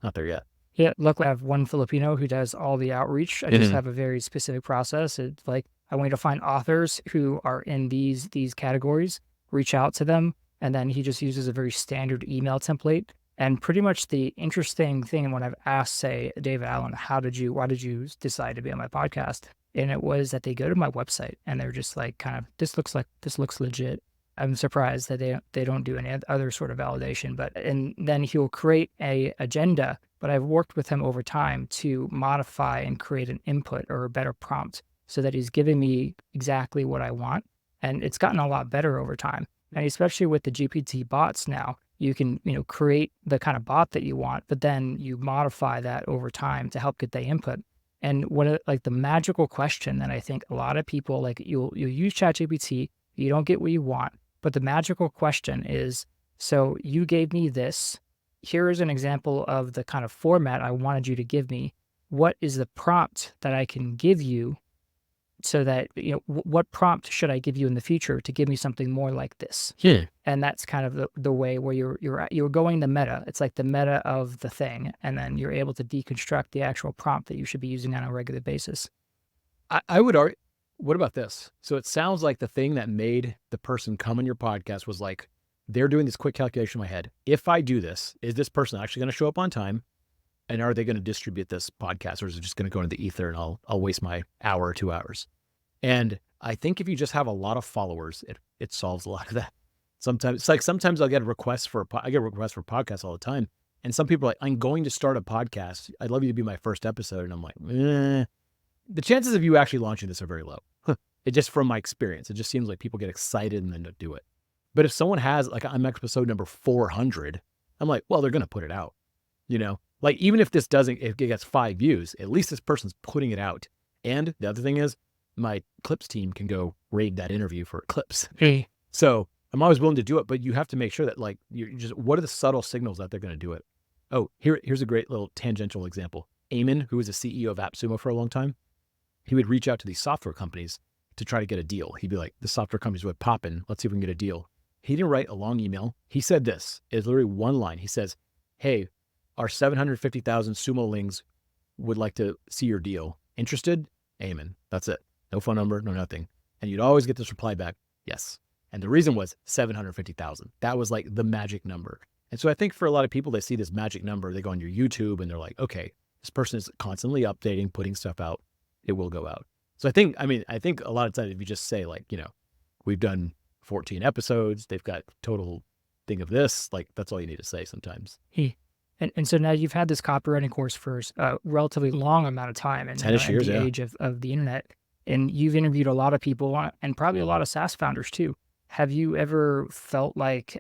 A: Not there yet.
B: Yeah, luckily I have one Filipino who does all the outreach. I just have a very specific process. It's like, I want to find authors who are in these categories, reach out to them, and then he just uses a very standard email template. And pretty much the interesting thing when I've asked, say, David Allen, why did you decide to be on my podcast? And it was that they go to my website and they're just like, kind of, this looks legit. I'm surprised that they don't do any other sort of validation. And then he'll create a agenda. But I've worked with him over time to modify and create an input or a better prompt so that he's giving me exactly what I want. And it's gotten a lot better over time. And especially with the GPT bots now, you can, create the kind of bot that you want, but then you modify that over time to help get the input. And the magical question that I think a lot of people, like, you'll use ChatGPT, you don't get what you want, but the magical question is, so you gave me this, here is an example of the kind of format I wanted you to give me. What is the prompt that I can give you so that, what prompt should I give you in the future to give me something more like this?
A: Yeah.
B: And that's kind of the way where you're going the meta. It's like the meta of the thing, and then you're able to deconstruct the actual prompt that you should be using on a regular basis.
A: I would argue, what about this? So it sounds like the thing that made the person come on your podcast was like, they're doing this quick calculation in my head. If I do this, is this person actually going to show up on time? And are they going to distribute this podcast, or is it just going to go into the ether and I'll waste my hour or 2 hours? And I think if you just have a lot of followers, it solves a lot of that. Sometimes I'll get requests for podcasts all the time. And some people are like, I'm going to start a podcast. I'd love you to be my first episode. And I'm like, the chances of you actually launching this are very low. It just, from my experience, it just seems like people get excited and then don't do it. But if someone has, like, I'm episode number 400, I'm like, well, they're going to put it out, Like, even if if it gets 5 views, at least this person's putting it out. And the other thing is, my clips team can go raid that interview for clips. So I'm always willing to do it, but you have to make sure that, like, what are the subtle signals that they're going to do it? Oh, here's a great little tangential example. Eamon, who was the CEO of AppSumo for a long time, he would reach out to these software companies to try to get a deal. He'd be like, the software companies would pop in. Let's see if we can get a deal. He didn't write a long email. He said this. It's literally one line. He says, hey, our 750,000 Sumolings would like to see your deal. Interested? Amen. That's it. No phone number, no nothing. And you'd always get this reply back, yes. And the reason was 750,000. That was like the magic number. And so I think for a lot of people, they see this magic number, they go on your YouTube and they're like, okay, this person is constantly updating, putting stuff out. It will go out. So I think a lot of times if you just say, like, we've done 14 episodes, they've got total thing of this, like, that's all you need to say sometimes.
B: And so now you've had this copywriting course for a relatively long amount of time, and
A: 10-ish years,
B: the age of the internet, and you've interviewed a lot of people and probably a lot of SaaS founders too. Have you ever felt like,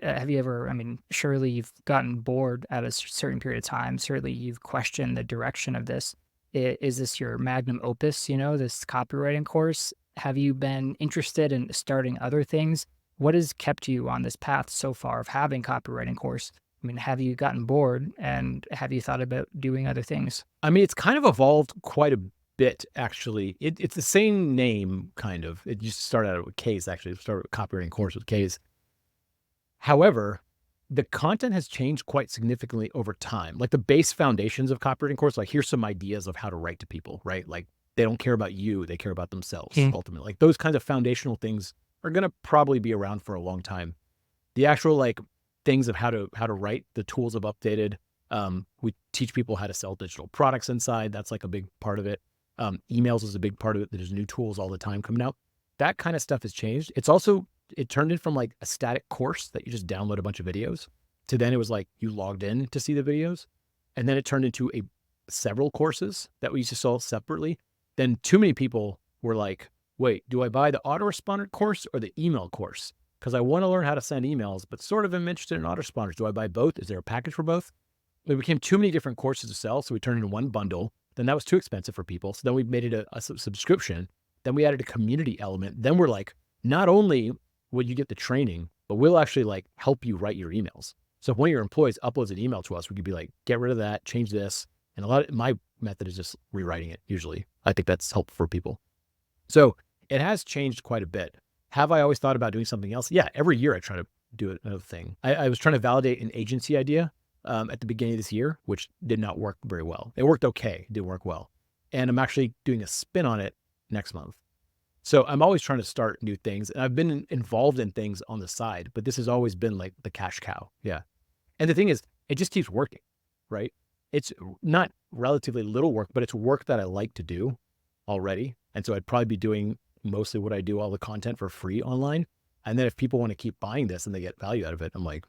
B: surely you've gotten bored at a certain period of time. Certainly you've questioned the direction of this. Is this your magnum opus, this copywriting course? Have you been interested in starting other things? What has kept you on this path so far of having copywriting course? Have you gotten bored, and have you thought about doing other things?
A: It's kind of evolved quite a bit, actually. It's the same name, kind of. It just started out with K's, actually. It started with copywriting course with K's. However, the content has changed quite significantly over time. Like the base foundations of copywriting course, like, here's some ideas of how to write to people, right? Like, they don't care about you, they care about themselves, ultimately. Like, those kinds of foundational things are going to probably be around for a long time. The actual, like, things of how to write, the tools have updated. We teach people how to sell digital products inside. That's like a big part of it. Emails is a big part of it. There's new tools all the time coming out. That kind of stuff has changed. It turned in from like a static course that you just download a bunch of videos to then it was like you logged in to see the videos. And then it turned into several courses that we used to sell separately. Then too many people were like, wait, do I buy the autoresponder course or the email course? Because I want to learn how to send emails, but sort of am interested in autoresponders. Do I buy both? Is there a package for both? It became too many different courses to sell, so we turned it into one bundle. Then that was too expensive for people. So then we made it a subscription. Then we added a community element. Then we're like, not only will you get the training, but we'll actually like help you write your emails. So if one of your employees uploads an email to us, we could be like, get rid of that, change this. And my method is just rewriting it usually. I think that's helpful for people. So it has changed quite a bit. Have I always thought about doing something else? Yeah, every year I try to do another thing. I was trying to validate an agency idea at the beginning of this year, which did not work very well. It worked okay, it didn't work well. And I'm actually doing a spin on it next month. So I'm always trying to start new things. And I've been involved in things on the side, but this has always been like the cash cow. Yeah. And the thing is, it just keeps working, right? It's not relatively little work, but it's work that I like to do already. And so I'd probably be doing mostly what I do, all the content for free online. And then if people want to keep buying this and they get value out of it, I'm like,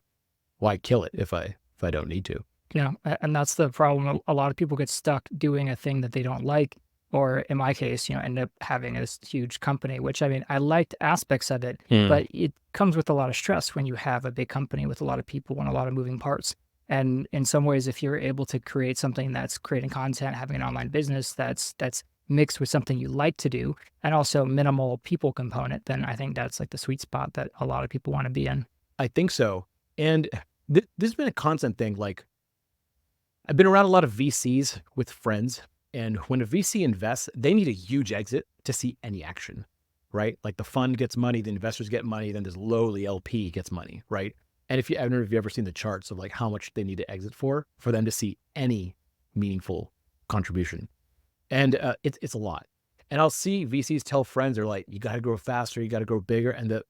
A: why kill it if I don't need to?
B: Yeah. And that's the problem. A lot of people get stuck doing a thing that they don't like, or in my case, end up having this huge company, which I liked aspects of it, but it comes with a lot of stress when you have a big company with a lot of people and a lot of moving parts. And in some ways, if you're able to create something that's creating content, having an online business that's mixed with something you like to do, and also minimal people component, then I think that's like the sweet spot that a lot of people want to be in.
A: I think so. And this has been a constant thing. Like, I've been around a lot of VCs with friends, and when a VC invests, they need a huge exit to see any action, right? Like the fund gets money, the investors get money, then this lowly LP gets money, right? And I don't know if you've ever seen the charts of like how much they need to exit for them to see any meaningful contribution. And it's a lot. And I'll see VCs tell friends, they're like, you got to grow faster, you got to grow bigger. And the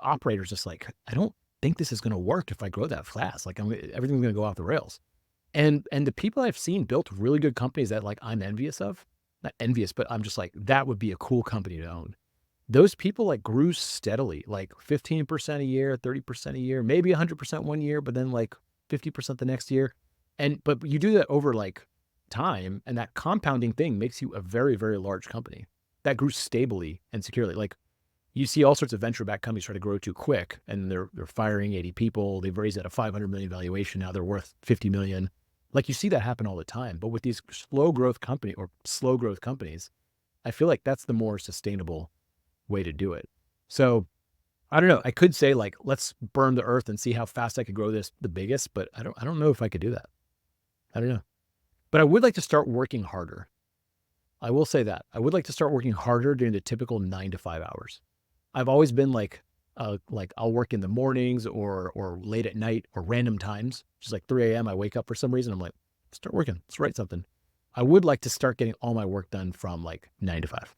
A: operator's just like, I don't think this is going to work if I grow that fast. Like everything's going to go off the rails. And the people I've seen built really good companies that like I'm envious of, not envious, but I'm just like, that would be a cool company to own. Those people like grew steadily, like 15% a year, 30% a year, maybe 100% one year, but then like 50% the next year. But you do that over like time, and that compounding thing makes you a very, very large company that grew stably and securely. Like you see all sorts of venture-backed companies try to grow too quick, and they're firing 80 people. They've raised at a 500 million valuation. Now they're worth 50 million. Like you see that happen all the time. But with these slow growth companies, I feel like that's the more sustainable way to do it. So I don't know. I could say like, let's burn the earth and see how fast I could grow this the biggest, but I don't know if I could do that. I don't know. But I would like to start working harder. I will say that. I would like to start working harder during the typical 9 to 5 hours. I've always been like I'll work in the mornings or late at night or random times, just like 3 a.m. I wake up for some reason. I'm like, start working. Let's write something. I would like to start getting all my work done from like 9 to 5.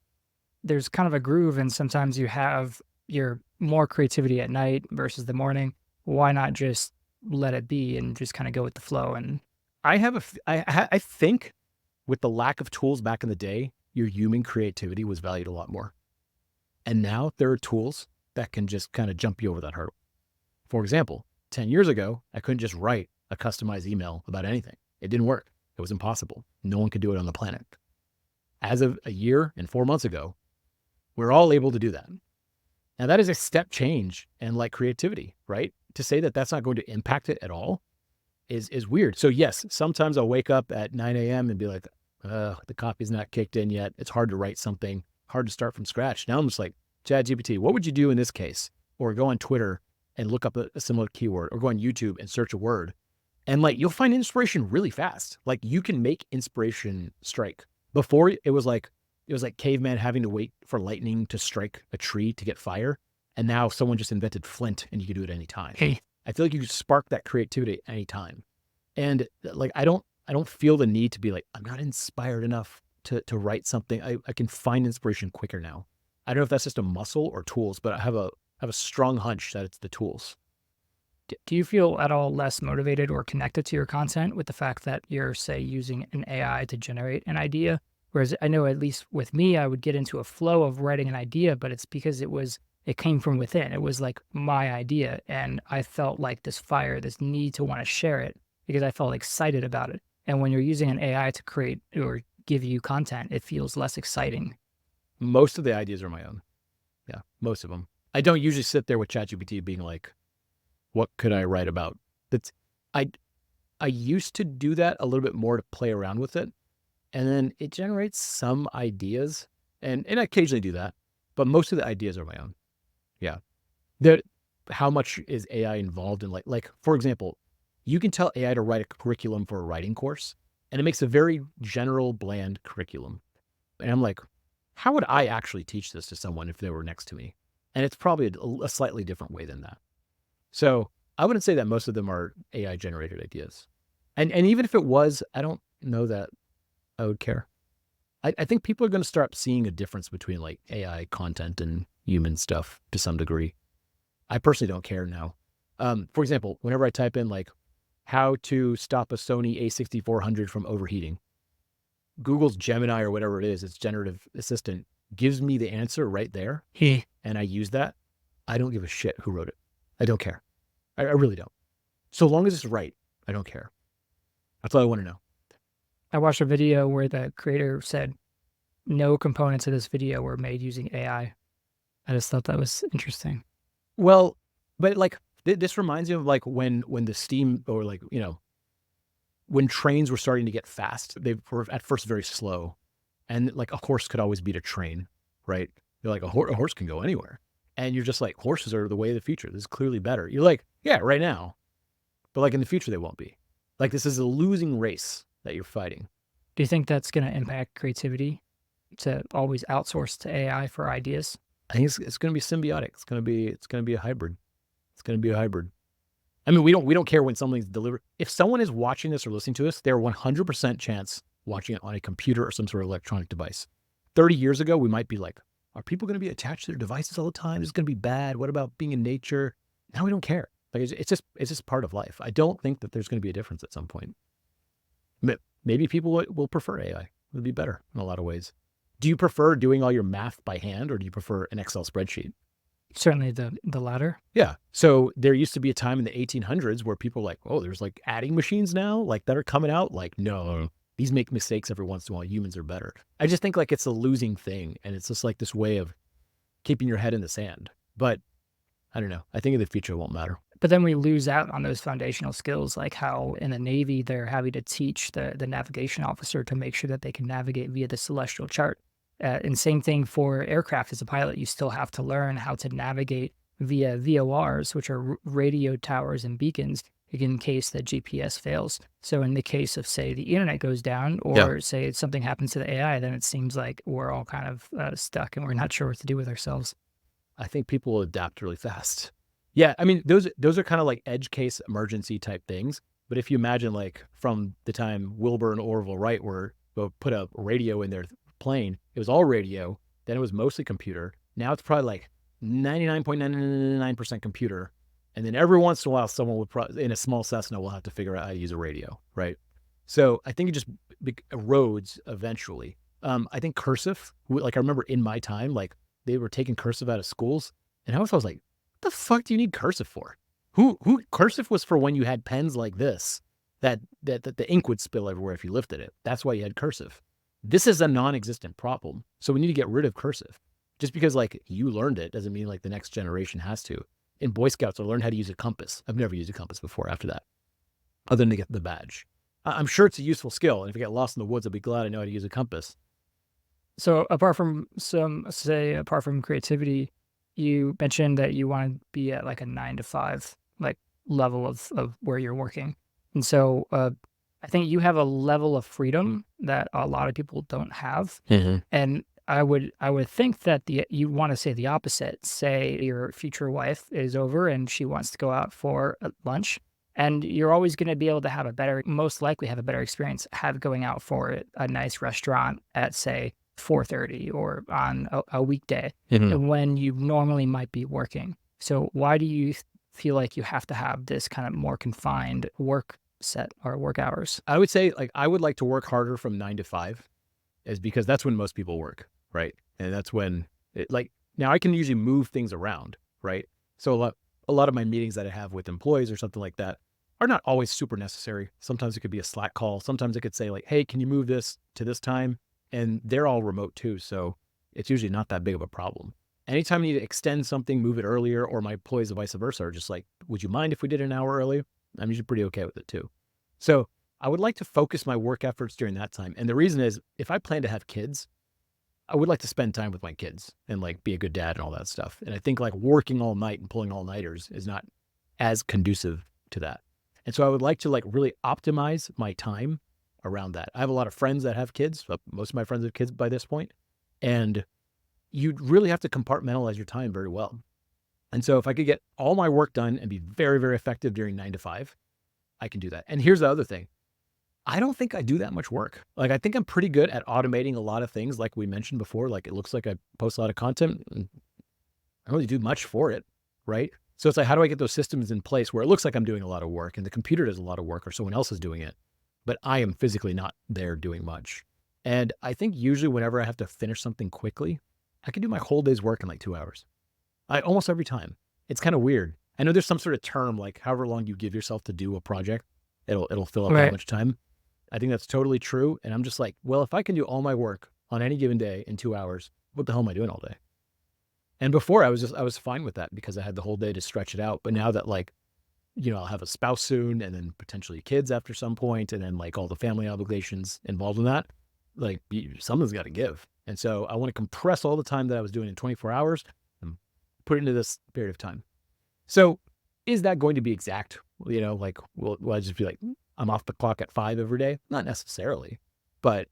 B: There's kind of a groove, and sometimes you have your more creativity at night versus the morning. Why not just let it be and just kind of go with the flow? And
A: I think with the lack of tools back in the day, your human creativity was valued a lot more. And now there are tools that can just kind of jump you over that hurdle. For example, 10 years ago, I couldn't just write a customized email about anything. It didn't work. It was impossible. No one could do it on the planet. As of a year and 4 months ago, we're all able to do that. Now that is a step change in like creativity, right? To say that that's not going to impact it at all is weird. So yes, sometimes I'll wake up at 9 a.m. and be like, the copy's not kicked in yet. It's hard to write something, hard to start from scratch. Now I'm just like, ChatGPT, what would you do in this case? Or go on Twitter and look up a similar keyword, or go on YouTube and search a word. And like, you'll find inspiration really fast. Like you can make inspiration strike. Before it was like caveman having to wait for lightning to strike a tree to get fire. And now someone just invented flint and you can do it any time.
B: hey,
A: I feel like you can spark that creativity at any time. And like, I don't feel the need to be like, I'm not inspired enough to write something. I can find inspiration quicker now. I don't know if that's just a muscle or tools, but I have a strong hunch that it's the tools.
B: do you feel at all less motivated or connected to your content with the fact that you're, say, using an AI to generate an idea? Whereas I know, at least with me, I would get into a flow of writing an idea, but it's because it came from within. It was like my idea. And I felt like this fire, this need to want to share it because I felt excited about it. And when you're using an AI to create or give you content, it feels less exciting.
A: Most of the ideas are my own. Yeah, most of them. I don't usually sit there with ChatGPT being like, what could I write about? I used to do that a little bit more to play around with it. And then it generates some ideas, and I occasionally do that, but most of the ideas are my own. Yeah. How much is AI involved in like, for example, you can tell AI to write a curriculum for a writing course, and it makes a very general, bland curriculum. And I'm like, how would I actually teach this to someone if they were next to me? And it's probably a slightly different way than that. So I wouldn't say that most of them are AI generated ideas. And even if it was, I don't know that I would care. I think people are going to start seeing a difference between like AI content and human stuff to some degree. I personally don't care now. For example, whenever I type in like how to stop a Sony a6400 from overheating, Google's Gemini or whatever it is, its generative assistant, gives me the answer right there. And I use that. I don't give a shit who wrote it. I don't care. I really don't. So long as it's right, I don't care. That's all I want to know.
B: I watched a video where the creator said no components of this video were made using AI. I just thought that was interesting.
A: Well, but like this reminds me of like when the steam, or like, when trains were starting to get fast, they were at first very slow, and like a horse could always beat a train, right? You're like, a horse can go anywhere. And you're just like, horses are the way of the future. This is clearly better. You're like, yeah, right now. But like in the future, they won't be. Like this is a losing race that you're fighting.
B: Do you think that's going to impact creativity? to always outsource to AI for ideas?
A: I think it's going to be symbiotic. It's going to be a hybrid. It's going to be a hybrid. I mean, we don't care when something's delivered. If someone is watching this or listening to us, they're 100% chance watching it on a computer or some sort of electronic device. 30 years ago, we might be like, are people going to be attached to their devices all the time? This is going to be bad. What about being in nature? Now we don't care. Like it's just part of life. I don't think that there's going to be a difference at some point. Maybe people will prefer AI. It'll be better in a lot of ways. Do you prefer doing all your math by hand, or do you prefer an Excel spreadsheet?
B: Certainly the latter.
A: Yeah. So there used to be a time in the 1800s where people were like, oh, there's like adding machines now, like that are coming out. Like, no, these make mistakes every once in a while. Humans are better. I just think like it's a losing thing. And it's just like this way of keeping your head in the sand. But I don't know. I think in the future it won't matter.
B: But then we lose out on those foundational skills, like how in the Navy, they're having to teach the navigation officer to make sure that they can navigate via the celestial chart. And same thing for aircraft. As a pilot, you still have to learn how to navigate via VORs, which are radio towers and beacons, in case the GPS fails. So in the case of, say, the internet goes down, or say something happens to the AI, then it seems like we're all kind of stuck and we're not sure what to do with ourselves.
A: I think people will adapt really fast. Yeah, I mean, those are kind of like edge case emergency type things. But if you imagine like from the time Wilbur and Orville Wright were put a radio in their plane, it was all radio. Then it was mostly computer. Now it's probably like 99.99% computer. And then every once in a while, someone would probably, in a small Cessna, will have to figure out how to use a radio, right? So I think it just erodes eventually. I think cursive, like I remember in my time, like they were taking cursive out of schools. And I was like, what the fuck do you need cursive for? Who cursive was for when you had pens like this, that the ink would spill everywhere if you lifted it. That's why you had cursive. This is a non-existent problem. So we need to get rid of cursive. Just because like you learned it doesn't mean like the next generation has to. In Boy Scouts, I learned how to use a compass. I've never used a compass before after that, other than to get the badge. I'm sure it's a useful skill. And if I get lost in the woods, I'll be glad I know how to use a compass.
B: So apart from creativity, you mentioned that you want to be at like a 9 to 5 like level of where you're working. And so I think you have a level of freedom that a lot of people don't have.
A: Mm-hmm.
B: And I would think that you want to say the opposite. Say your future wife is over and she wants to go out for lunch, and you're always going to be able to most likely have a better experience going out for a nice restaurant at, say, 4:30 or on a weekday, when you normally might be working. So why do you feel like you have to have this kind of more confined work set or work hours?
A: I would say like I would like to work harder from 9 to 5, is because that's when most people work, right? And that's when now I can usually move things around, right? So a lot of my meetings that I have with employees or something like that are not always super necessary. Sometimes it could be a Slack call. Sometimes I could say like, hey, can you move this to this time? And they're all remote too, so it's usually not that big of a problem. Anytime I need to extend something, move it earlier, or my employees vice versa are just like, would you mind if we did an hour early? I'm usually pretty okay with it too. So I would like to focus my work efforts during that time. And the reason is, if I plan to have kids, I would like to spend time with my kids and like be a good dad and all that stuff. And I think like working all night and pulling all-nighters is not as conducive to that. And so I would like to like really optimize my time around that. I have a lot of friends that have kids. Most of my friends have kids by this point. And you really have to compartmentalize your time very well. And so if I could get all my work done and be very, very effective during 9 to 5, I can do that. And here's the other thing. I don't think I do that much work. Like, I think I'm pretty good at automating a lot of things. Like we mentioned before, like it looks like I post a lot of content and I don't really do much for it, right? So it's like, how do I get those systems in place where it looks like I'm doing a lot of work and the computer does a lot of work or someone else is doing it, but I am physically not there doing much. And I think usually whenever I have to finish something quickly, I can do my whole day's work in like 2 hours. Almost every time. It's kind of weird. I know there's some sort of term, like however long you give yourself to do a project, it'll fill up that much time. I think that's totally true. And I'm just like, well, if I can do all my work on any given day in 2 hours, what the hell am I doing all day? And before I was fine with that because I had the whole day to stretch it out. But now that like, I'll have a spouse soon and then potentially kids after some point, and then like all the family obligations involved in that, like something's got to give. And so I want to compress all the time that I was doing in 24 hours and put it into this period of time. So is that going to be exact? Like, will I just be like, I'm off the clock at 5 every day? Not necessarily, but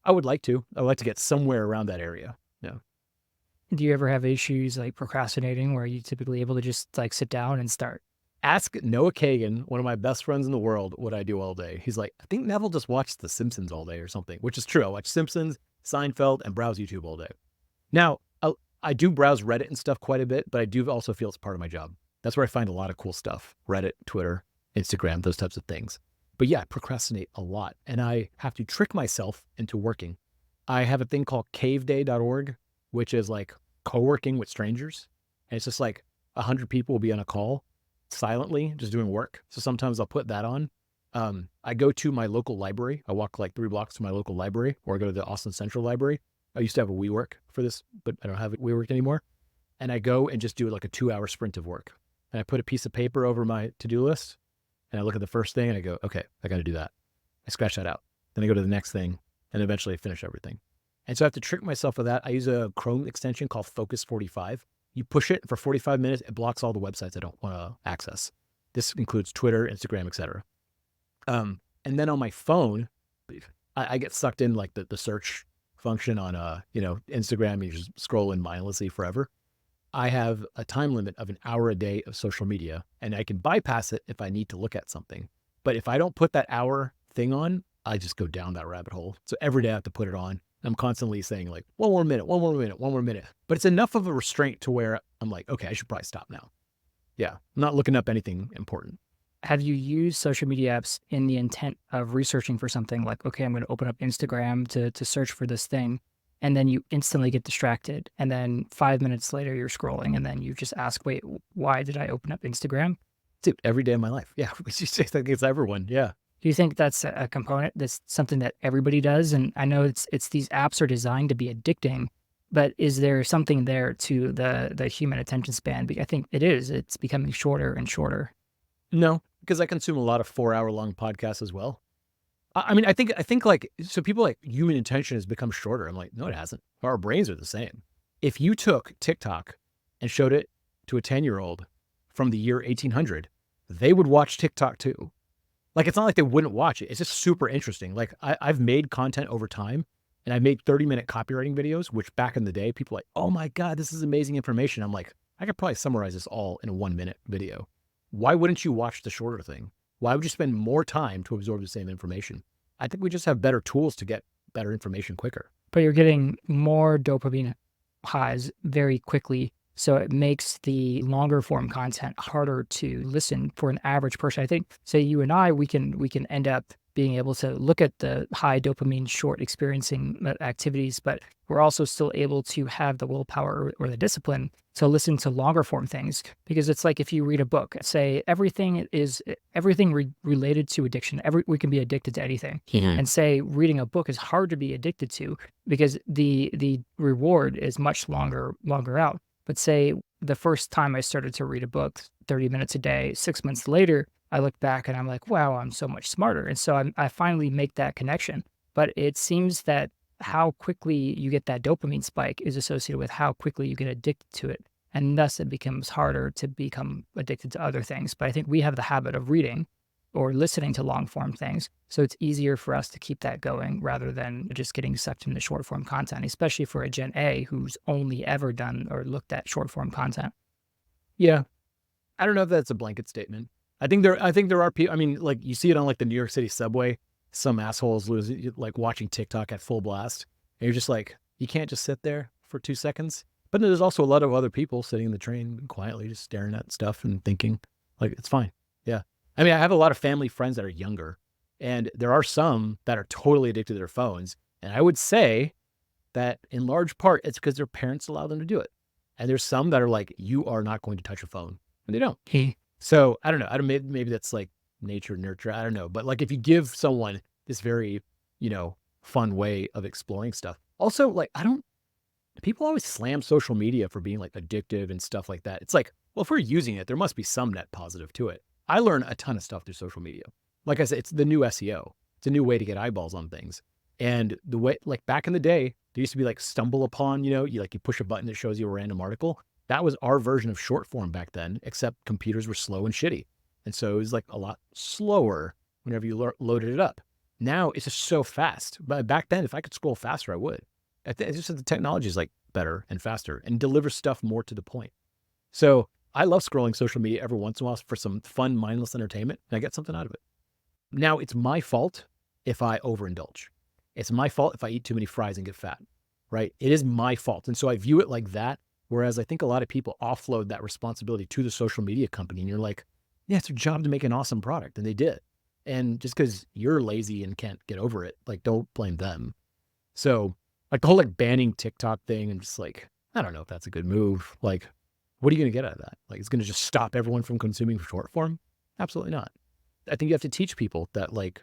A: I would like to. I would like to get somewhere around that area. Yeah.
B: Do you ever have issues like procrastinating where you typically able to just like sit down and start?
A: Ask Noah Kagan, one of my best friends in the world, what I do all day. He's like, I think Neville just watched The Simpsons all day or something, which is true. I watch Simpsons, Seinfeld, and browse YouTube all day. Now, I do browse Reddit and stuff quite a bit, but I do also feel it's part of my job. That's where I find a lot of cool stuff. Reddit, Twitter, Instagram, those types of things. But yeah, I procrastinate a lot, and I have to trick myself into working. I have a thing called caveday.org, which is like co-working with strangers. And it's just like 100 people will be on a call silently, just doing work. So sometimes I'll put that on. I go to my local library. I walk like 3 blocks to my local library, or I go to the Austin Central Library. I used to have a WeWork for this, but I don't have a WeWork anymore. And I go and just do like a 2-hour sprint of work. And I put a piece of paper over my to-do list, and I look at the first thing and I go, okay, I got to do that. I scratch that out. Then I go to the next thing, and eventually I finish everything. And so I have to trick myself with that. I use a Chrome extension called Focus 45. You push it for 45 minutes, it blocks all the websites I don't want to access. This includes Twitter, Instagram, etc. And then on my phone, I get sucked in like the search function on Instagram. You just scroll in mindlessly forever. I have a time limit of an hour a day of social media, and I can bypass it if I need to look at something. But if I don't put that hour thing on, I just go down that rabbit hole. So every day I have to put it on. I'm constantly saying like, one more minute. But it's enough of a restraint to where I'm like, okay, I should probably stop now. Yeah, I'm not looking up anything important.
B: Have you used social media apps in the intent of researching for something like, okay, I'm going to open up Instagram to search for this thing, and then you instantly get distracted, and then 5 minutes later you're scrolling, and then you just ask, wait, why did I open up Instagram?
A: Dude, every day of my life. Yeah, it's everyone. Yeah.
B: Do you think that's a component that's something that everybody does? And I know it's these apps are designed to be addicting, but is there something there to the human attention span? I think it is. It's becoming shorter and shorter.
A: No, because I consume a lot of 4-hour-long podcasts as well. I mean, I think like, so people like human attention has become shorter. I'm like, no, it hasn't. Our brains are the same. If you took TikTok and showed it to a 10-year-old from the year 1800, they would watch TikTok too. Like, it's not like they wouldn't watch it. It's just super interesting. Like I've made content over time, and I made 30-minute copywriting videos, which back in the day, people were like, oh my God, this is amazing information. I'm like, I could probably summarize this all in a 1-minute video. Why wouldn't you watch the shorter thing? Why would you spend more time to absorb the same information? I think we just have better tools to get better information quicker.
B: But you're getting more dopamine highs very quickly. So it makes the longer form content harder to listen for an average person. I think, say you and I, we can end up being able to look at the high dopamine short experiencing activities, but we're also still able to have the willpower or the discipline to listen to longer form things. Because it's like if you read a book, say everything related to addiction, we can be addicted to anything.
A: Yeah.
B: And say reading a book is hard to be addicted to because the reward is much longer out. But say the first time I started to read a book, 30 minutes a day, 6 months later, I look back and I'm like, wow, I'm so much smarter. And so I finally make that connection. But it seems that how quickly you get that dopamine spike is associated with how quickly you get addicted to it. And thus it becomes harder to become addicted to other things. But I think we have the habit of reading or listening to long form things. So it's easier for us to keep that going rather than just getting sucked into short form content, especially for a Gen A who's only ever done or looked at short form content.
A: Yeah. I don't know if that's a blanket statement. I think there are people, I mean, like you see it on like the New York City subway, some assholes like watching TikTok at full blast. And you're just like, you can't just sit there for 2 seconds. But there's also a lot of other people sitting in the train quietly just staring at stuff and thinking like, it's fine. Yeah. I mean, I have a lot of family friends that are younger, and there are some that are totally addicted to their phones. And I would say that in large part, it's because their parents allow them to do it. And there's some that are like, you are not going to touch a phone, and they don't. So I don't know. Maybe that's like nature, nurture. I don't know. But like if you give someone this very, fun way of exploring stuff. Also, like people always slam social media for being like addictive and stuff like that. It's like, well, if we're using it, there must be some net positive to it. I learn a ton of stuff through social media. Like I said, it's the new SEO. It's a new way to get eyeballs on things. And the way, like back in the day, there used to be like stumble upon, you push a button that shows you a random article. That was our version of short form back then, except computers were slow and shitty. And so it was like a lot slower whenever you loaded it up. Now it's just so fast. But back then, if I could scroll faster, I would. It's just that the technology is like better and faster and delivers stuff more to the point. So I love scrolling social media every once in a while for some fun, mindless entertainment, and I get something out of it. Now, it's my fault if I overindulge. It's my fault if I eat too many fries and get fat, right? It is my fault. And so I view it like that. Whereas I think a lot of people offload that responsibility to the social media company, and you're like, yeah, it's their job to make an awesome product. And they did. And just because you're lazy and can't get over it, like, don't blame them. So like the whole like banning TikTok thing, and just like, I don't know if that's a good move. Like, what are you going to get out of that? Like, it's going to just stop everyone from consuming short form? Absolutely not. I think you have to teach people that, like,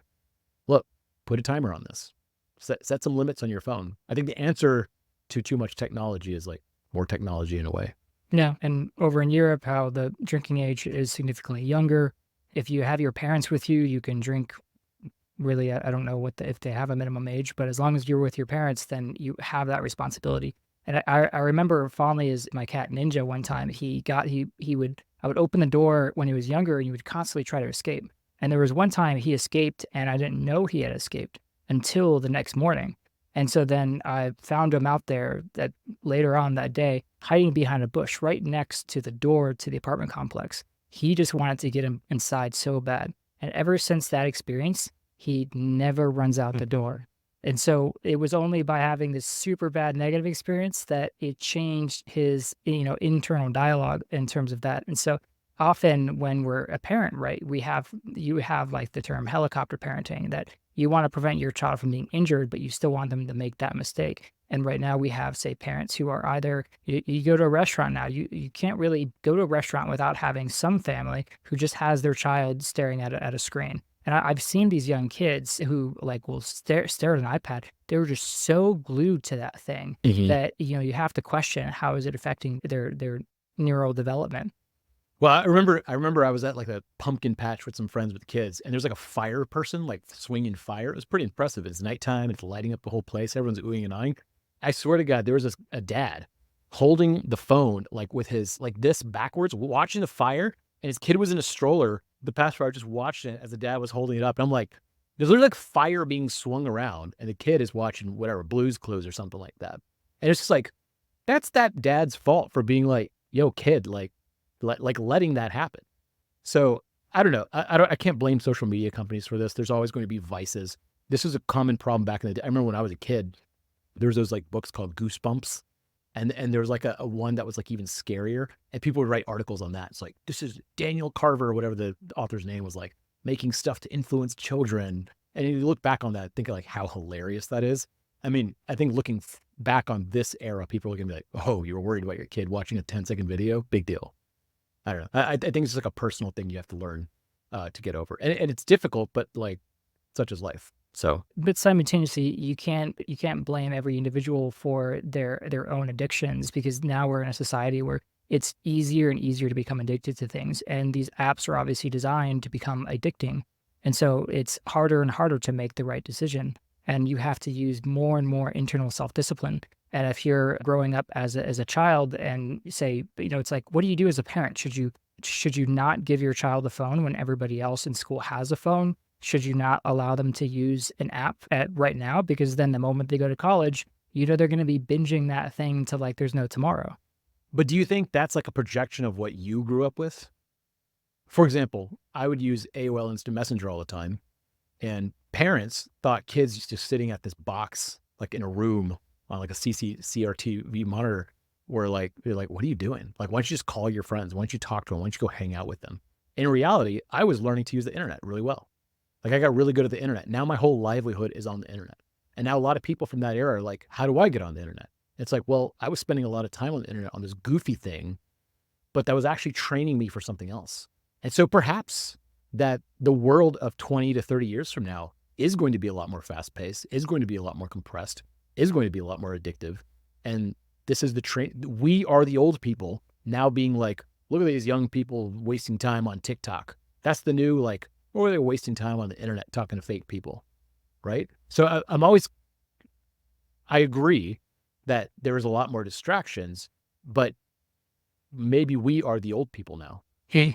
A: look, put a timer on this. Set some limits on your phone. I think the answer to too much technology is like more technology in a way.
B: Yeah. And over in Europe, how the drinking age is significantly younger. If you have your parents with you, you can drink. Really, I don't know if they have a minimum age, but as long as you're with your parents, then you have that responsibility. And I remember fondly as my cat Ninja one time, I would open the door when he was younger, and he would constantly try to escape. And there was one time he escaped, and I didn't know he had escaped until the next morning. And so then I found him out there that later on that day, hiding behind a bush right next to the door to the apartment complex. He just wanted to get him inside so bad. And ever since that experience, he never runs out the door. And so it was only by having this super bad negative experience that it changed his, internal dialogue in terms of that. And so often when we're a parent, right, you have like the term helicopter parenting, that you want to prevent your child from being injured, but you still want them to make that mistake. And right now we have, say, parents who are either, you go to a restaurant now, you can't really go to a restaurant without having some family who just has their child staring at a screen. And I've seen these young kids who like will stare at an iPad. They were just so glued to that thing that, you have to question, how is it affecting their neural development?
A: Well, I remember I was at like a pumpkin patch with some friends with kids, and there's like a fire person like swinging fire. It was pretty impressive. It's nighttime. It's lighting up the whole place. Everyone's oohing and eyeing. I swear to God, there was a dad holding the phone like with his like this backwards, watching the fire, and his kid was in a stroller. The pastor just watched it as the dad was holding it up. And I'm like, there's literally like fire being swung around, and the kid is watching whatever, Blue's Clues or something like that. And it's just like, that's that dad's fault for being like, yo, kid, like letting that happen. So I don't know. I can't blame social media companies for this. There's always going to be vices. This is a common problem back in the day. I remember when I was a kid, there was those like books called Goosebumps. And there was like a one that was like even scarier, and people would write articles on that. It's like, this is Daniel Carver, or whatever the author's name was, like making stuff to influence children. And you look back on that, think of like how hilarious that is. I mean, I think looking back on this era, people are going to be like, oh, you were worried about your kid watching a 10-second video? Big deal. I don't know. I think it's just like a personal thing you have to learn to get over. And it's difficult, but like, such is life. So,
B: but simultaneously, you can't blame every individual for their own addictions, because now we're in a society where it's easier and easier to become addicted to things. And these apps are obviously designed to become addicting. And so it's harder and harder to make the right decision. And you have to use more and more internal self-discipline. And if you're growing up as a child and say, it's like, what do you do as a parent? Should you not give your child a phone when everybody else in school has a phone? Should you not allow them to use an app right now? Because then the moment they go to college, they're going to be binging that thing to like there's no tomorrow.
A: But do you think that's like a projection of what you grew up with? For example, I would use AOL Instant Messenger all the time, and parents thought kids just sitting at this box, like in a room on like a CRT monitor, were like, they're like, what are you doing? Like, why don't you just call your friends? Why don't you talk to them? Why don't you go hang out with them? In reality, I was learning to use the internet really well. Like, I got really good at the internet. Now my whole livelihood is on the internet. And now a lot of people from that era are like, how do I get on the internet? It's like, well, I was spending a lot of time on the internet on this goofy thing, but that was actually training me for something else. And so perhaps that the world of 20 to 30 years from now is going to be a lot more fast paced, is going to be a lot more compressed, is going to be a lot more addictive. And this is we are the old people now being like, look at these young people wasting time on TikTok. That's the new, like, or are they wasting time on the internet talking to fake people, right? So I agree that there is a lot more distractions, but maybe we are the old people now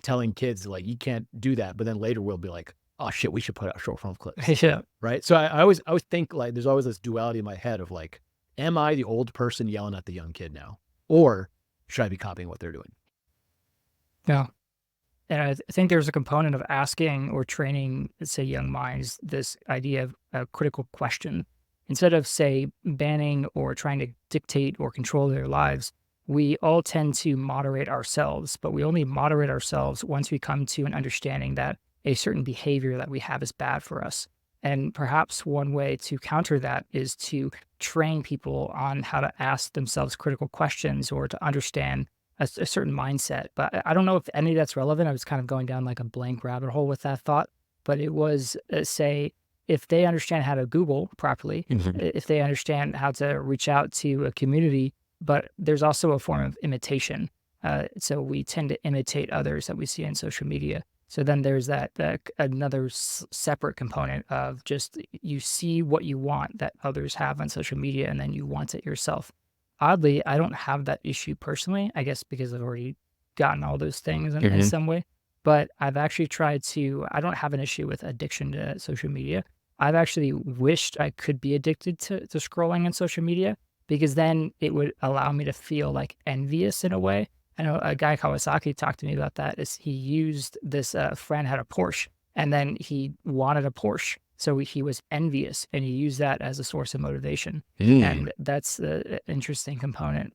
A: telling kids like, you can't do that. But then later we'll be like, oh shit, we should put out short form clips.
B: Yeah.
A: Right. So I always think like there's always this duality in my head of like, am I the old person yelling at the young kid now? Or should I be copying what they're doing?
B: Yeah. And I think there's a component of asking or training, let's say, young minds, this idea of a critical question. Instead of, say, banning or trying to dictate or control their lives, we all tend to moderate ourselves, but we only moderate ourselves once we come to an understanding that a certain behavior that we have is bad for us. And perhaps one way to counter that is to train people on how to ask themselves critical questions or to understand a certain mindset. But I don't know if any of that's relevant. I was kind of going down like a blank rabbit hole with that thought. But it was, say, if they understand how to Google properly, if they understand how to reach out to a community, but there's also a form of imitation. So we tend to imitate others that we see on social media. So then there's that another separate component of just you see what you want that others have on social media, and then you want it yourself. Oddly, I don't have that issue personally, I guess because I've already gotten all those things in some way. But I've actually tried to, I don't have an issue with addiction to social media. I've actually wished I could be addicted to scrolling on social media, because then it would allow me to feel like envious in a way. I know a guy, Kawasaki, talked to me about that. Is he used this friend had a Porsche, and then he wanted a Porsche. So he was envious, and he used that as a source of motivation. And that's the interesting component.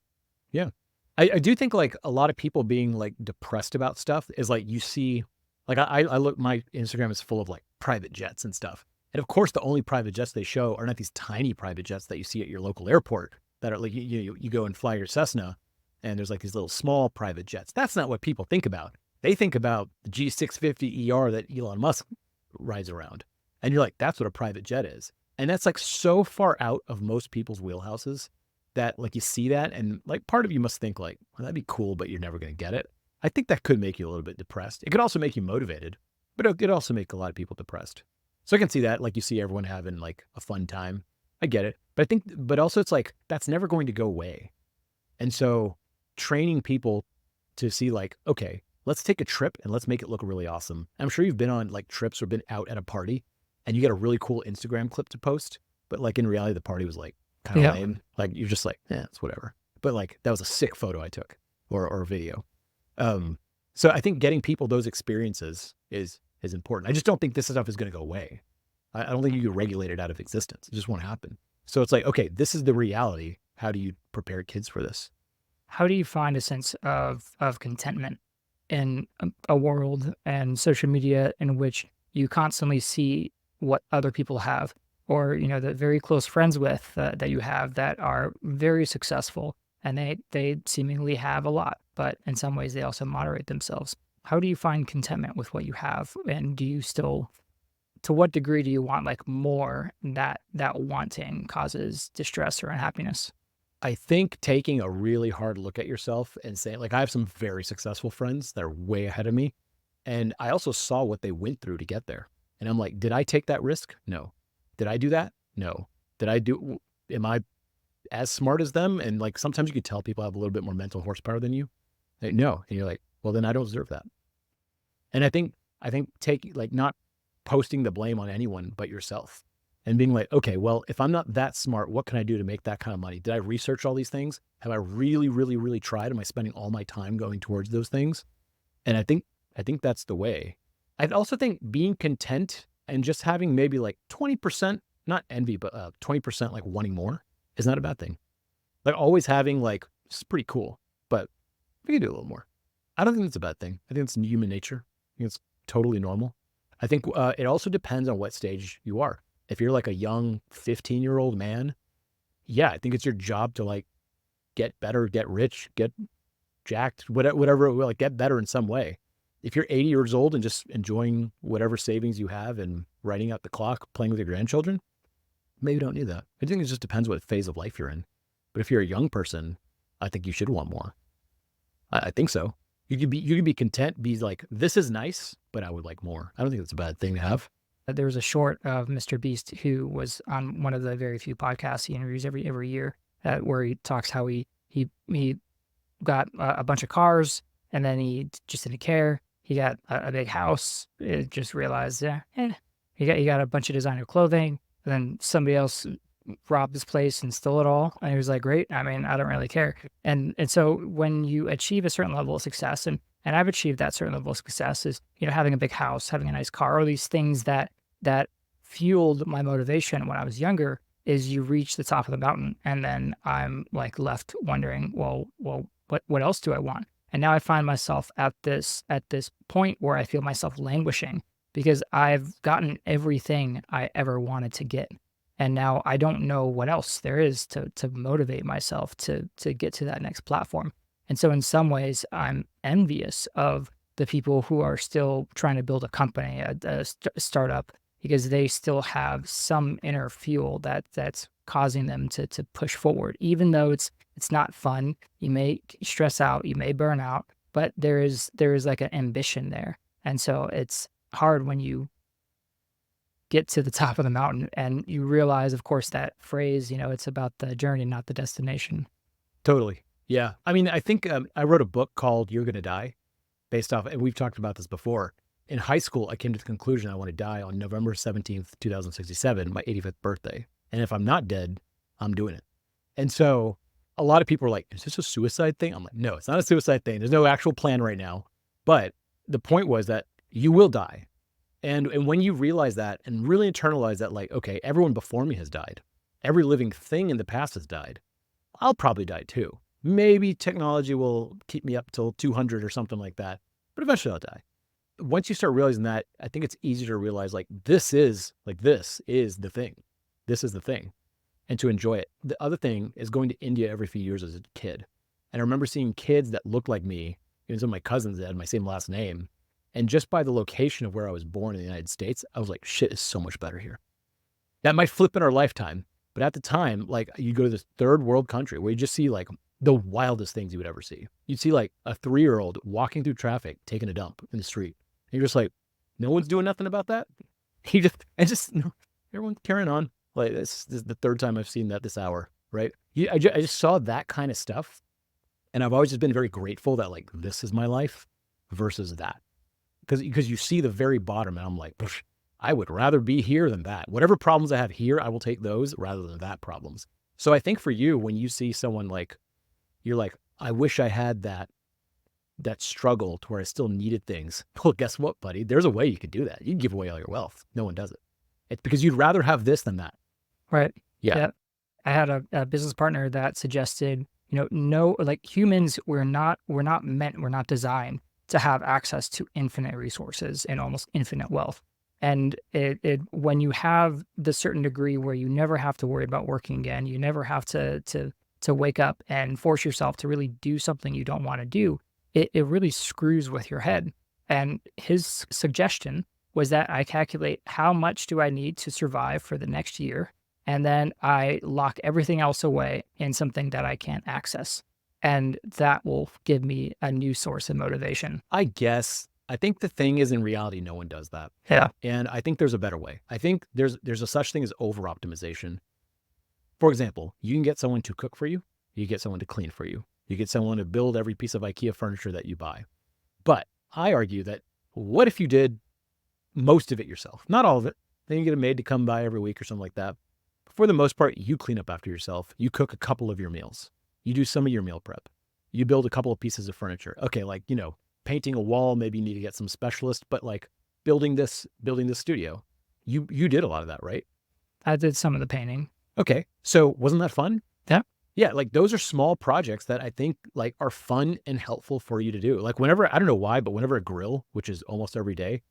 A: Yeah. I do think like a lot of people being like depressed about stuff is like, you see, like I look, my Instagram is full of like private jets and stuff. And of course, the only private jets they show are not these tiny private jets that you see at your local airport that are like, you go and fly your Cessna and there's like these little small private jets. That's not what people think about. They think about the G650ER that Elon Musk rides around. And you're like, that's what a private jet is. And that's like so far out of most people's wheelhouses that like you see that and like part of you must think like, well, that'd be cool, but you're never going to get it. I think that could make you a little bit depressed. It could also make you motivated, but it could also make a lot of people depressed. So I can see that, like you see everyone having like a fun time. I get it. But I think, but also it's like, that's never going to go away. And so training people to see like, okay, let's take a trip and let's make it look really awesome. I'm sure you've been on like trips or been out at a party and you get a really cool Instagram clip to post, but like in reality, the party was like kind of lame. Like you're just like, it's whatever. But like that was a sick photo I took or video. So I think getting people those experiences is important. I just don't think this stuff is going to go away. I don't think you can regulate it out of existence. It just won't happen. So it's like, okay, this is the reality. How do you prepare kids for this?
B: How do you find a sense of contentment in a world and social media in which you constantly see what other people have, or, you know, the very close friends with that you have that are very successful and they seemingly have a lot, but in some ways they also moderate themselves. How do you find contentment with what you have? And do you still, to what degree do you want like more that wanting causes distress or unhappiness?
A: I think taking a really hard look at yourself and saying, like, I have some very successful friends that are way ahead of me. And I also saw what they went through to get there. And I'm like, did I take that risk? No. Did I do that? No. Am I as smart as them? And like, sometimes you could tell people have a little bit more mental horsepower than you. Like, no. And you're like, well, then I don't deserve that. And I think not posting the blame on anyone but yourself. And being like, okay, well, if I'm not that smart, what can I do to make that kind of money? Did I research all these things? Have I really, really, really tried? Am I spending all my time going towards those things? And I think that's the way. I also think being content and just having maybe like 20%, not envy, but 20% like wanting more is not a bad thing. Like always having like, it's pretty cool, but we can do a little more. I don't think that's a bad thing. I think it's human nature. I think it's totally normal. I think it also depends on what stage you are. If you're like a young 15-year-old man, yeah, I think it's your job to like get better, get rich, get jacked, whatever, like get better in some way. If you're 80 years old and just enjoying whatever savings you have and writing out the clock, playing with your grandchildren, maybe you don't need that. I think it just depends what phase of life you're in. But if you're a young person, I think you should want more. I think so. You could be content, be like, this is nice, but I would like more. I don't think that's a bad thing to have.
B: There was a short of Mr. Beast who was on one of the very few podcasts he interviews every year, where he talks how he got a bunch of cars and then he just didn't care. he got a big house. It just realized, he got a bunch of designer clothing, and then somebody else robbed his place and stole it all. And he was like, great. I mean, I don't really care. And so when you achieve a certain level of success, and I've achieved that certain level of success, is, having a big house, having a nice car, all these things that fueled my motivation when I was younger, is you reach the top of the mountain, and then I'm like left wondering, well, what else do I want? And now I find myself at this point where I feel myself languishing because I've gotten everything I ever wanted to get. And now I don't know what else there is to motivate myself to get to that next platform. And so in some ways, I'm envious of the people who are still trying to build a company, a startup, because they still have some inner fuel that's causing them to push forward. Even though it's not fun, you may stress out, you may burn out, but there is like an ambition there. And so it's hard when you get to the top of the mountain and you realize, of course, that phrase, it's about the journey, not the destination.
A: Totally. Yeah. I mean, I think I wrote a book called You're Gonna Die based off, and we've talked about this before. In high school, I came to the conclusion I want to die on November 17th, 2067, my 85th birthday. And if I'm not dead, I'm doing it. And so a lot of people are like, is this a suicide thing? I'm like, no, it's not a suicide thing. There's no actual plan right now. But the point was that you will die. And when you realize that and really internalize that, like, okay, everyone before me has died. Every living thing in the past has died. I'll probably die too. Maybe technology will keep me up till 200 or something like that, but eventually I'll die. Once you start realizing that, I think it's easier to realize this is the thing. This is the thing, and to enjoy it. The other thing is going to India every few years as a kid. And I remember seeing kids that looked like me, even some of my cousins that had my same last name. And just by the location of where I was born in the United States, I was like, shit is so much better here. That might flip in our lifetime. But at the time, you go to this third world country where you just see the wildest things you would ever see. You'd see a 3-year-old walking through traffic, taking a dump in the street. And you're just like, no one's doing nothing about that. Everyone's carrying on. This is the third time I've seen that this hour, right? I just saw that kind of stuff. And I've always just been very grateful that this is my life versus that. Because you see the very bottom and I'm like, I would rather be here than that. Whatever problems I have here, I will take those rather than that problems. So I think for you, when you see someone you're like, I wish I had that struggle to where I still needed things. Well, guess what, buddy? There's a way you could do that. You can give away all your wealth. No one does it. It's because you'd rather have this than that.
B: Right.
A: Yeah.
B: I had a business partner that suggested, no, humans, we're not designed to have access to infinite resources and almost infinite wealth. And when you have the certain degree where you never have to worry about working again, you never have to wake up and force yourself to really do something you don't want to do, it really screws with your head. And his suggestion was that I calculate how much do I need to survive for the next year, and then I lock everything else away in something that I can't access. And that will give me a new source of motivation.
A: I guess. I think the thing is, in reality, no one does that.
B: Yeah.
A: And I think there's a better way. I think there's a such thing as over-optimization. For example, you can get someone to cook for you. You get someone to clean for you. You get someone to build every piece of IKEA furniture that you buy. But I argue that what if you did most of it yourself? Not all of it. Then you get a maid to come by every week or something like that. But for the most part, you clean up after yourself. You cook a couple of your meals. You do some of your meal prep. You build a couple of pieces of furniture. Okay, painting a wall, maybe you need to get some specialist, but building this studio, you did a lot of that, right?
B: I did some of the painting.
A: Okay. So wasn't that fun?
B: Yeah.
A: Yeah. Those are small projects that I think are fun and helpful for you to do. Whenever, I don't know why, but whenever I grill, which is almost every day,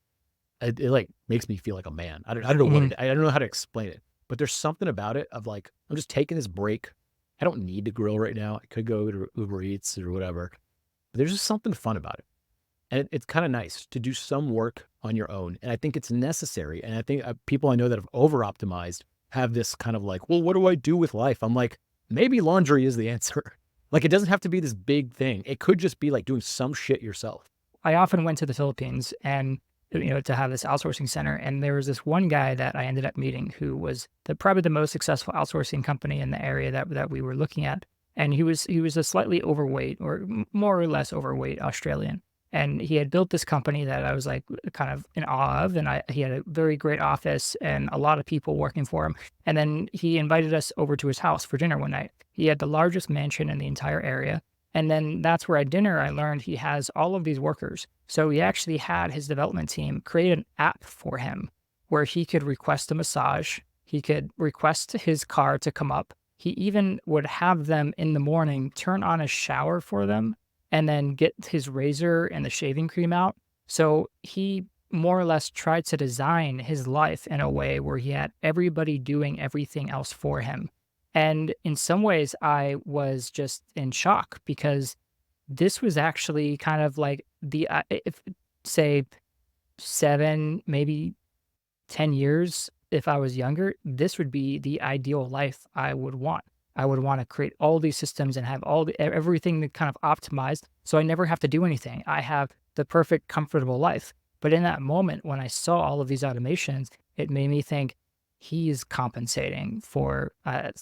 A: it makes me feel like a man. I don't know I don't know how to explain it, but there's something about it of I'm just taking this break. I don't need to grill right now. I could go to Uber Eats or whatever, but there's just something fun about it. And it's kind of nice to do some work on your own. And I think it's necessary. And I think people I know that have over-optimized have this kind of well, what do I do with life? I'm like, maybe laundry is the answer. It doesn't have to be this big thing. It could just be doing some shit yourself.
B: I often went to the Philippines and, to have this outsourcing center. And there was this one guy that I ended up meeting who was probably the most successful outsourcing company in the area that we were looking at. And he was a slightly overweight, or more or less overweight Australian. And he had built this company that I was like kind of in awe of. And he had a very great office and a lot of people working for him. And then he invited us over to his house for dinner one night. He had the largest mansion in the entire area. And then that's where at dinner I learned he has all of these workers. So he actually had his development team create an app for him where he could request a massage. He could request his car to come up. He even would have them in the morning turn on a shower for them and then get his razor and the shaving cream out. So he more or less tried to design his life in a way where he had everybody doing everything else for him. And in some ways, I was just in shock because this was actually kind of like if say 7, maybe 10 years, if I was younger, this would be the ideal life I would want. I would want to create all these systems and have everything kind of optimized so I never have to do anything. I have the perfect, comfortable life. But in that moment, when I saw all of these automations, it made me think he's compensating for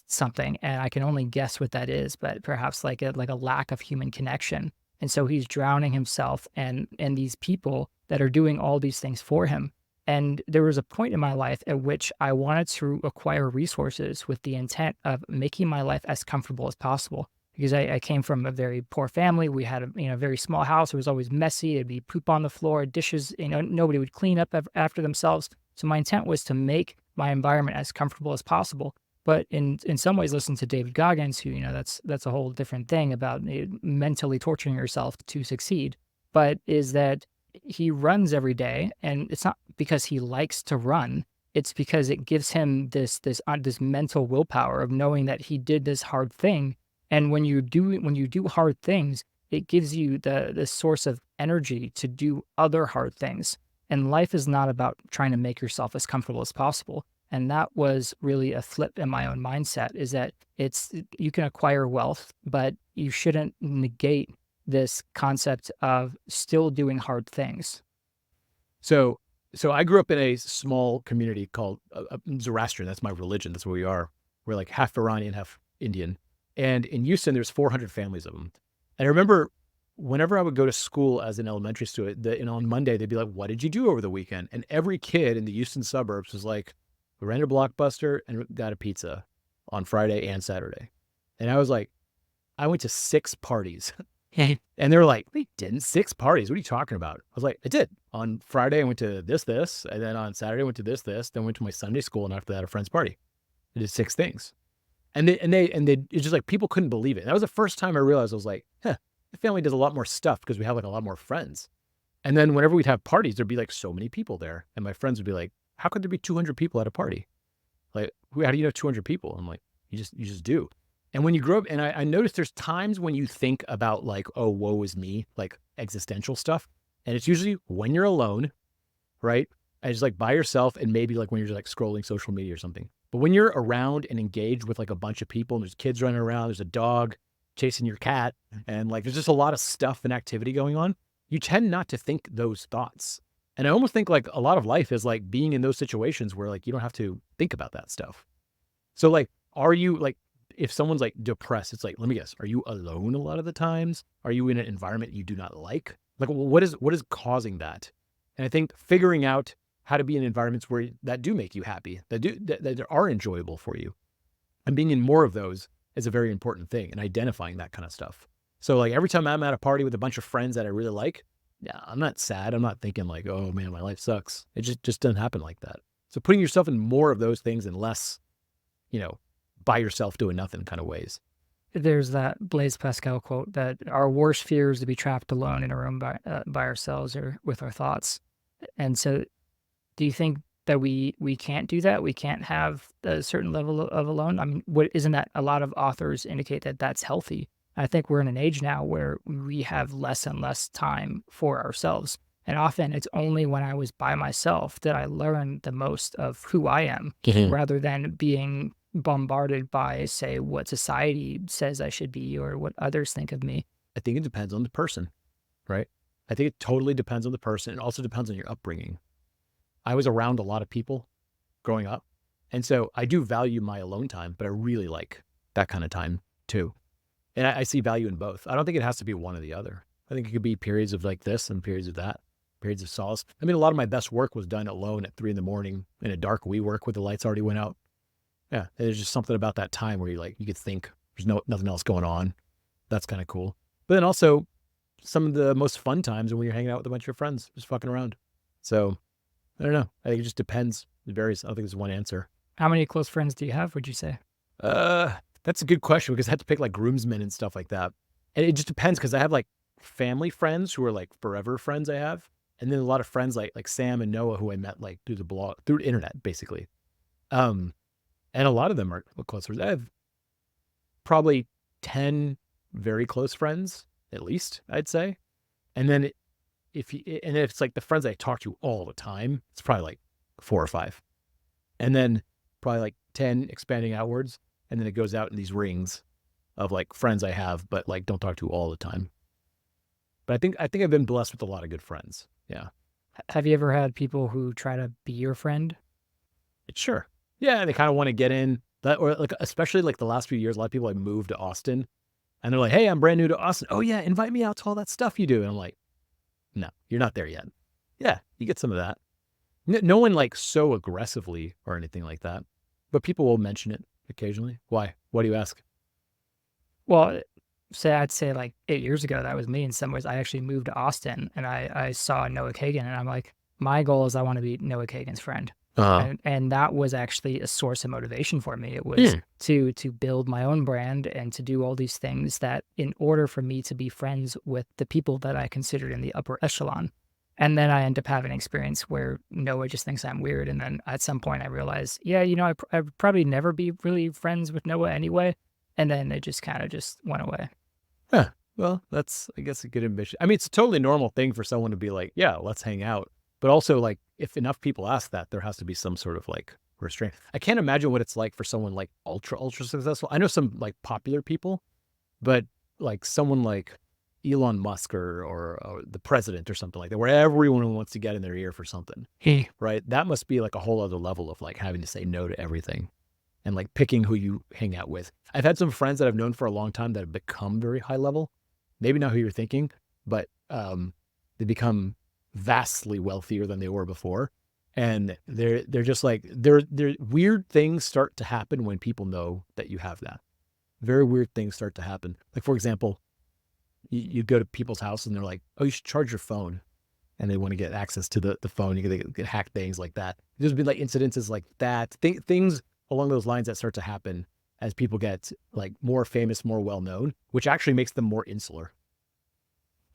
B: something, and I can only guess what that is, but perhaps like a lack of human connection. And so he's drowning himself and these people that are doing all these things for him. And there was a point in my life at which I wanted to acquire resources with the intent of making my life as comfortable as possible. Because I came from a very poor family. We had a very small house. It was always messy. It'd be poop on the floor, dishes, nobody would clean up after themselves. So my intent was to make my environment as comfortable as possible. But in some ways, listen to David Goggins, who, that's a whole different thing about mentally torturing yourself to succeed. But is that he runs every day, and it's not because he likes to run. It's because it gives him this mental willpower of knowing that he did this hard thing. And when you do hard things, it gives you the source of energy to do other hard things. And life is not about trying to make yourself as comfortable as possible. And that was really a flip in my own mindset, is that you can acquire wealth, but you shouldn't negate this concept of still doing hard things.
A: So I grew up in a small community called Zoroastrian. That's my religion. That's what we are. We're like half Iranian, half Indian. And in Houston, there's 400 families of them. And I remember whenever I would go to school as an elementary student, on Monday, they'd be like, what did you do over the weekend? And every kid in the Houston suburbs was like, we ran to Blockbuster and got a pizza on Friday and Saturday. And I was like, I went to 6 parties. And they were like, we didn't 6 parties. What are you talking about? I was like, I did. On Friday, I went to this. And then on Saturday, I went to this. Then went to my Sunday school. And after that, a friend's party. I did 6 things. And it's just like, people couldn't believe it. And that was the first time I realized, I was like, my family does a lot more stuff because we have like a lot more friends. And then whenever we'd have parties, there'd be like so many people there. And my friends would be like, how could there be 200 people at a party? Like, how do you know 200 people? I'm like, you just do. And when you grow up, and I noticed there's times when you think about like, oh, woe is me, like existential stuff. And it's usually when you're alone, right? And just like by yourself, and maybe like when you're just like scrolling social media or something. But when you're around and engaged with like a bunch of people, and there's kids running around, there's a dog chasing your cat, and like there's just a lot of stuff and activity going on, you tend not to think those thoughts. And I almost think like a lot of life is like being in those situations where like you don't have to think about that stuff. So like, are you like, if someone's like depressed, it's like, let me guess, are you alone a lot of the times? Are you in an environment you do not like? Like, what is causing that? And I think figuring out how to be in environments where that do make you happy, that are enjoyable for you, and being in more of those is a very important thing, and identifying that kind of stuff. So like every time I'm at a party with a bunch of friends that I really like, yeah, I'm not sad. I'm not thinking like, oh man, my life sucks. It just doesn't happen like that. So putting yourself in more of those things and less, by yourself doing nothing kind of ways.
B: There's that Blaise Pascal quote that our worst fear is to be trapped alone in a room by ourselves or with our thoughts. And so do you think that we can't do that? We can't have a certain level of alone? I mean, isn't that a lot of authors indicate that that's healthy? I think we're in an age now where we have less and less time for ourselves. And often it's only when I was by myself that I learned the most of who I am, rather than being bombarded by, say, what society says I should be or what others think of me.
A: I think it depends on the person, right? I think it totally depends on the person. It also depends on your upbringing. I was around a lot of people growing up. And so I do value my alone time, but I really like that kind of time too. And I see value in both. I don't think it has to be one or the other. I think it could be periods of like this and periods of that, periods of solace. I mean, a lot of my best work was done alone at 3 a.m. in a dark WeWork where the lights already went out. Yeah, there's just something about that time where you could think there's nothing else going on. That's kind of cool. But then also some of the most fun times are when you're hanging out with a bunch of your friends, just fucking around. So I don't know. I think it just depends. It varies. I don't think there's one answer.
B: How many close friends do you have, would you say?
A: That's a good question because I had to pick like groomsmen and stuff like that. And it just depends because I have like family friends who are like forever friends I have. And then a lot of friends like Sam and Noah who I met like through the internet, basically. And a lot of them are close friends. I have probably 10 very close friends, at least, I'd say. And then if it's like the friends I talk to all the time, it's probably like 4 or 5. And then probably like 10 expanding outwards. And then it goes out in these rings of like friends I have, but like don't talk to all the time. But I think I've been blessed with a lot of good friends. Yeah.
B: Have you ever had people who try to be your friend?
A: Sure. Yeah. They kind of want to get in that, or like, especially like the last few years, a lot of people like moved to Austin and they're like, hey, I'm brand new to Austin. Oh yeah. Invite me out to all that stuff you do. And I'm like, no, you're not there yet. Yeah. You get some of that. No one like so aggressively or anything like that, but people will mention it occasionally. Why? What do you ask?
B: Well, I'd say like 8 years ago, that was me in some ways. I actually moved to Austin and I saw Noah Kagan and I'm like, my goal is I want to be Noah Kagan's friend. And that was actually a source of motivation for me. It was to build my own brand and to do all these things that in order for me to be friends with the people that I considered in the upper echelon. And then I end up having an experience where Noah just thinks I'm weird. And then at some point I realized, yeah, I'd probably never be really friends with Noah anyway. And then it just kind of just went away.
A: Yeah. Well, that's, I guess, a good ambition. I mean, it's a totally normal thing for someone to be like, yeah, let's hang out. But also like, if enough people ask that, there has to be some sort of like restraint. I can't imagine what it's like for someone like ultra successful. I know some like popular people, but like someone like Elon Musk or the president or something like that, where everyone wants to get in their ear for something. Right? That must be like a whole other level of like having to say no to everything and like picking who you hang out with. I've had some friends that I've known for a long time that have become very high level. Maybe not who you're thinking, but they become vastly wealthier than they were before. And they're just like, they're weird things start to happen when people know that you have that. Very weird things start to happen. Like, for example, you go to people's house and they're like, oh, you should charge your phone. And they want to get access to the phone. You get hacked, things like that. There's been like incidences like that, things along those lines that start to happen as people get like more famous, more well-known, which actually makes them more insular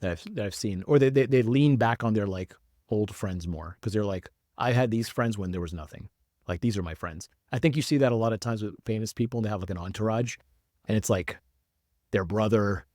A: that I've seen. Or they lean back on their like old friends more because they're like, I had these friends when there was nothing. Like, these are my friends. I think you see that a lot of times with famous people and they have like an entourage and it's like their brother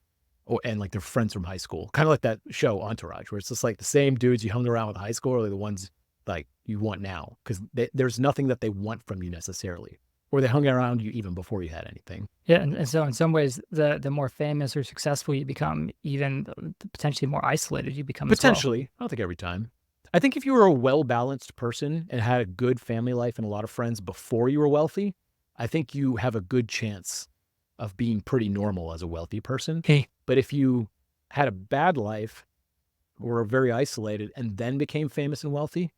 A: and like their friends from high school, kind of like that show Entourage, where it's just like the same dudes you hung around with in high school are the ones like you want now because there's nothing that they want from you necessarily, or they hung around you even before you had anything.
B: Yeah, and so in some ways, the more famous or successful you become, even potentially more isolated you become.
A: Potentially,
B: as well.
A: I don't think every time. I think if you were a well-balanced person and had a good family life and a lot of friends before you were wealthy, I think you have a good chance of being pretty normal as a wealthy person. But if you had a bad life or were very isolated and then became famous and wealthy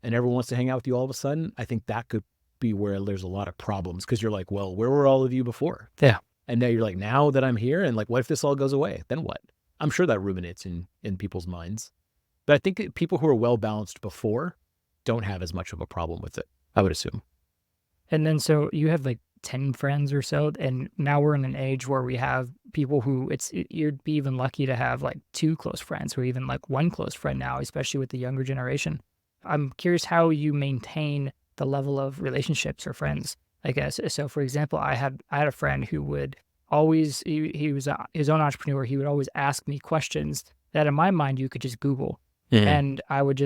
A: and everyone wants to hang out with you all of a sudden, I think that could be where there's a lot of problems because you're like, well, where were all of you before?
B: Yeah.
A: And now you're like, now that I'm here and like, what if this all goes away? Then what? I'm sure that ruminates in people's minds. But I think people who are well-balanced before don't have as much of a problem with it, I would assume.
B: And then so you have like 10 friends or so, and now we're in an age where we have people who you'd be even lucky to have like 2 close friends or even like 1 close friend now, especially with the younger generation. I'm curious how you maintain the level of relationships or friends, I guess. So for example, I had a friend who would always, he was his own entrepreneur. He would always ask me questions that in my mind, you could just Google. And I would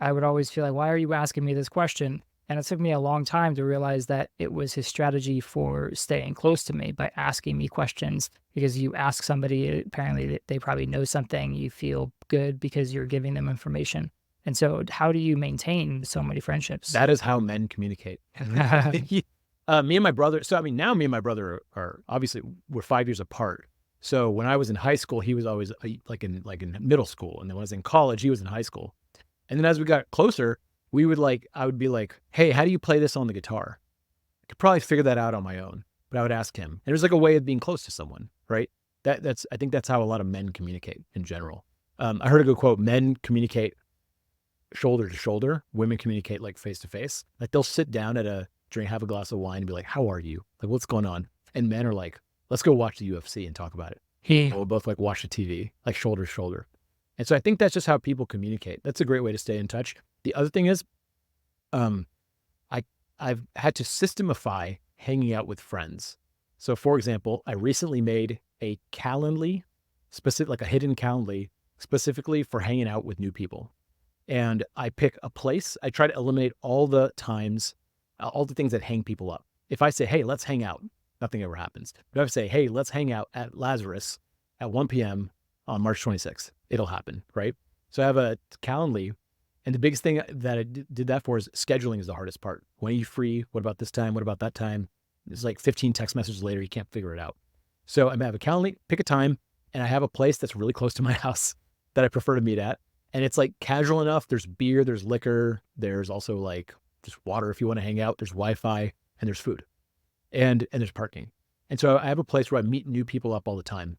B: always feel like, why are you asking me this question? And it took me a long time to realize that it was his strategy for staying close to me by asking me questions, because you ask somebody, apparently they probably know something, you feel good because you're giving them information. And so how do you maintain so many friendships?
A: That is how men communicate. Me and my brother, now me and my brother are obviously, we're 5 years apart, So when I was in high school, he was always like in middle school. And then when I was in college, he was in high school. And then as we got closer, I would be like, hey, how do you play this on the guitar? I could probably figure that out on my own, but I would ask him. And there's like a way of being close to someone, right? I think that's how a lot of men communicate in general. I heard a good quote: men communicate shoulder to shoulder, women communicate like face to face. Like they'll sit down have a glass of wine and be like, how are you? Like, what's going on? And men are like, let's go watch the UFC and talk about it. We'll both like watch the TV, like shoulder to shoulder. And so I think that's just how people communicate. That's a great way to stay in touch. The other thing is, I've had to systemify hanging out with friends. So for example, I recently made a Calendly, like a hidden Calendly, specifically for hanging out with new people. And I pick a place. I try to eliminate all the times, all the things that hang people up. If I say, hey, let's hang out, nothing ever happens. But if I say, hey, let's hang out at Lazarus at 1 p.m. on March 26th, it'll happen, right? So I have a Calendly. And the biggest thing that I did that for is scheduling is the hardest part. When are you free? What about this time? What about that time? It's like 15 text messages later, you can't figure it out. So I have a Calendly, pick a time, and I have a place that's really close to my house that I prefer to meet at. And it's like casual enough. There's beer, there's liquor, there's also like just water if you want to hang out, there's Wi-Fi, and there's food. And there's parking. And so I have a place where I meet new people up all the time.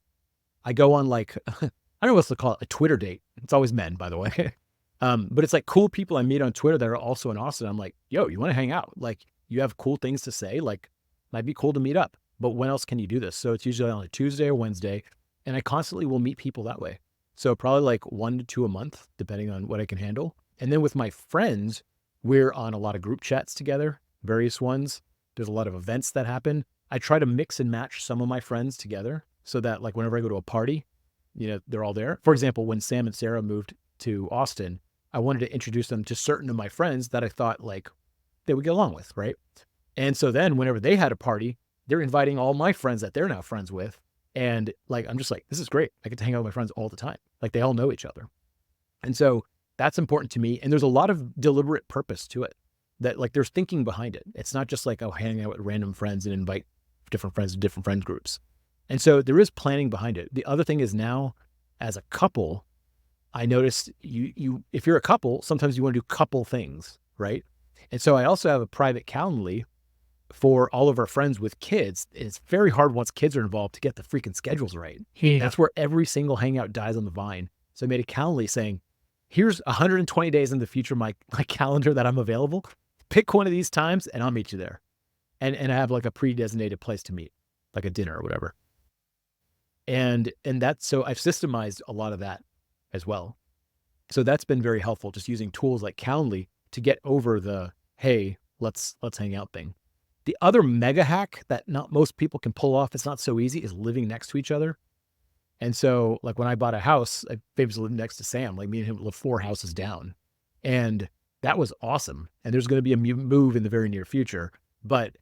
A: I go on like, I don't know what to call it, a Twitter date. It's always men, by the way. But it's like cool people I meet on Twitter that are also in Austin. I'm like, yo, you want to hang out? Like you have cool things to say, like might be cool to meet up, but when else can you do this? So it's usually on a Tuesday or Wednesday, and I constantly will meet people that way. So probably like 1 to 2 a month, depending on what I can handle. And then with my friends, we're on a lot of group chats together, various ones. There's a lot of events that happen. I try to mix and match some of my friends together so that like whenever I go to a party, they're all there. For example, when Sam and Sarah moved to Austin, I wanted to introduce them to certain of my friends that I thought like they would get along with, right? And so then whenever they had a party, they're inviting all my friends that they're now friends with. And like, I'm just like, this is great. I get to hang out with my friends all the time. Like they all know each other. And so that's important to me. And there's a lot of deliberate purpose to it, that like there's thinking behind it. It's not just like, oh, hanging out with random friends and invite different friends to different friend groups. And so there is planning behind it. The other thing is now as a couple, I noticed if you're a couple, sometimes you want to do couple things, right? And so I also have a private Calendly for all of our friends with kids. It's very hard once kids are involved to get the freaking schedules right.
B: Yeah.
A: That's where every single hangout dies on the vine. So I made a Calendly saying, here's 120 days in the future, my calendar that I'm available. Pick one of these times and I'll meet you there. And I have like a pre-designated place to meet, like a dinner or whatever. And so I've systemized a lot of that as well. So that's been very helpful, just using tools like Calendly to get over the, hey, let's hang out thing. The other mega hack that not most people can pull off, it's not so easy, is living next to each other. And so like when I bought a house, I famously lived next to Sam, like me and him live 4 houses down. And that was awesome. And there's going to be a move in the very near future, but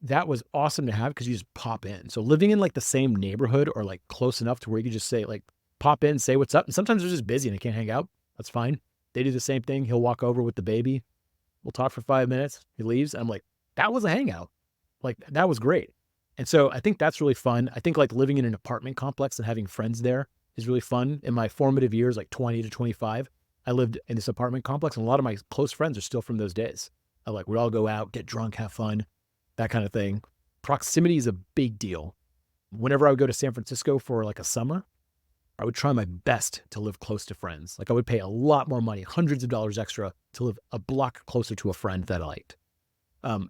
A: that was awesome to have because you just pop in. So living in like the same neighborhood or like close enough to where you can just say like, pop in, say what's up. And sometimes they're just busy and they can't hang out. That's fine. They do the same thing. He'll walk over with the baby. We'll talk for 5 minutes. He leaves. I'm like, that was a hangout. Like that was great. And so I think that's really fun. I think like living in an apartment complex and having friends there is really fun. In my formative years, like 20 to 25, I lived in this apartment complex and a lot of my close friends are still from those days. We'd all go out, get drunk, have fun, that kind of thing. Proximity is a big deal. Whenever I would go to San Francisco for like a summer, I would try my best to live close to friends. Like I would pay a lot more money, hundreds of dollars extra to live a block closer to a friend that I liked.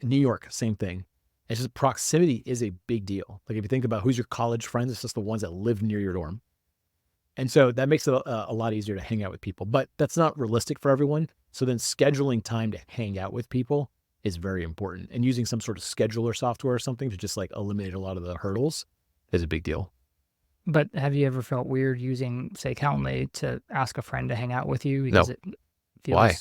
A: New York, same thing. It's just proximity is a big deal. Like if you think about who's your college friends, it's just the ones that live near your dorm. And so that makes it a lot easier to hang out with people, but that's not realistic for everyone. So then scheduling time to hang out with people is very important, and using some sort of scheduler software or something to just like eliminate a lot of the hurdles is a big deal.
B: But have you ever felt weird using, say, Calendly to ask a friend to hang out with you? Because it feels,
A: Why?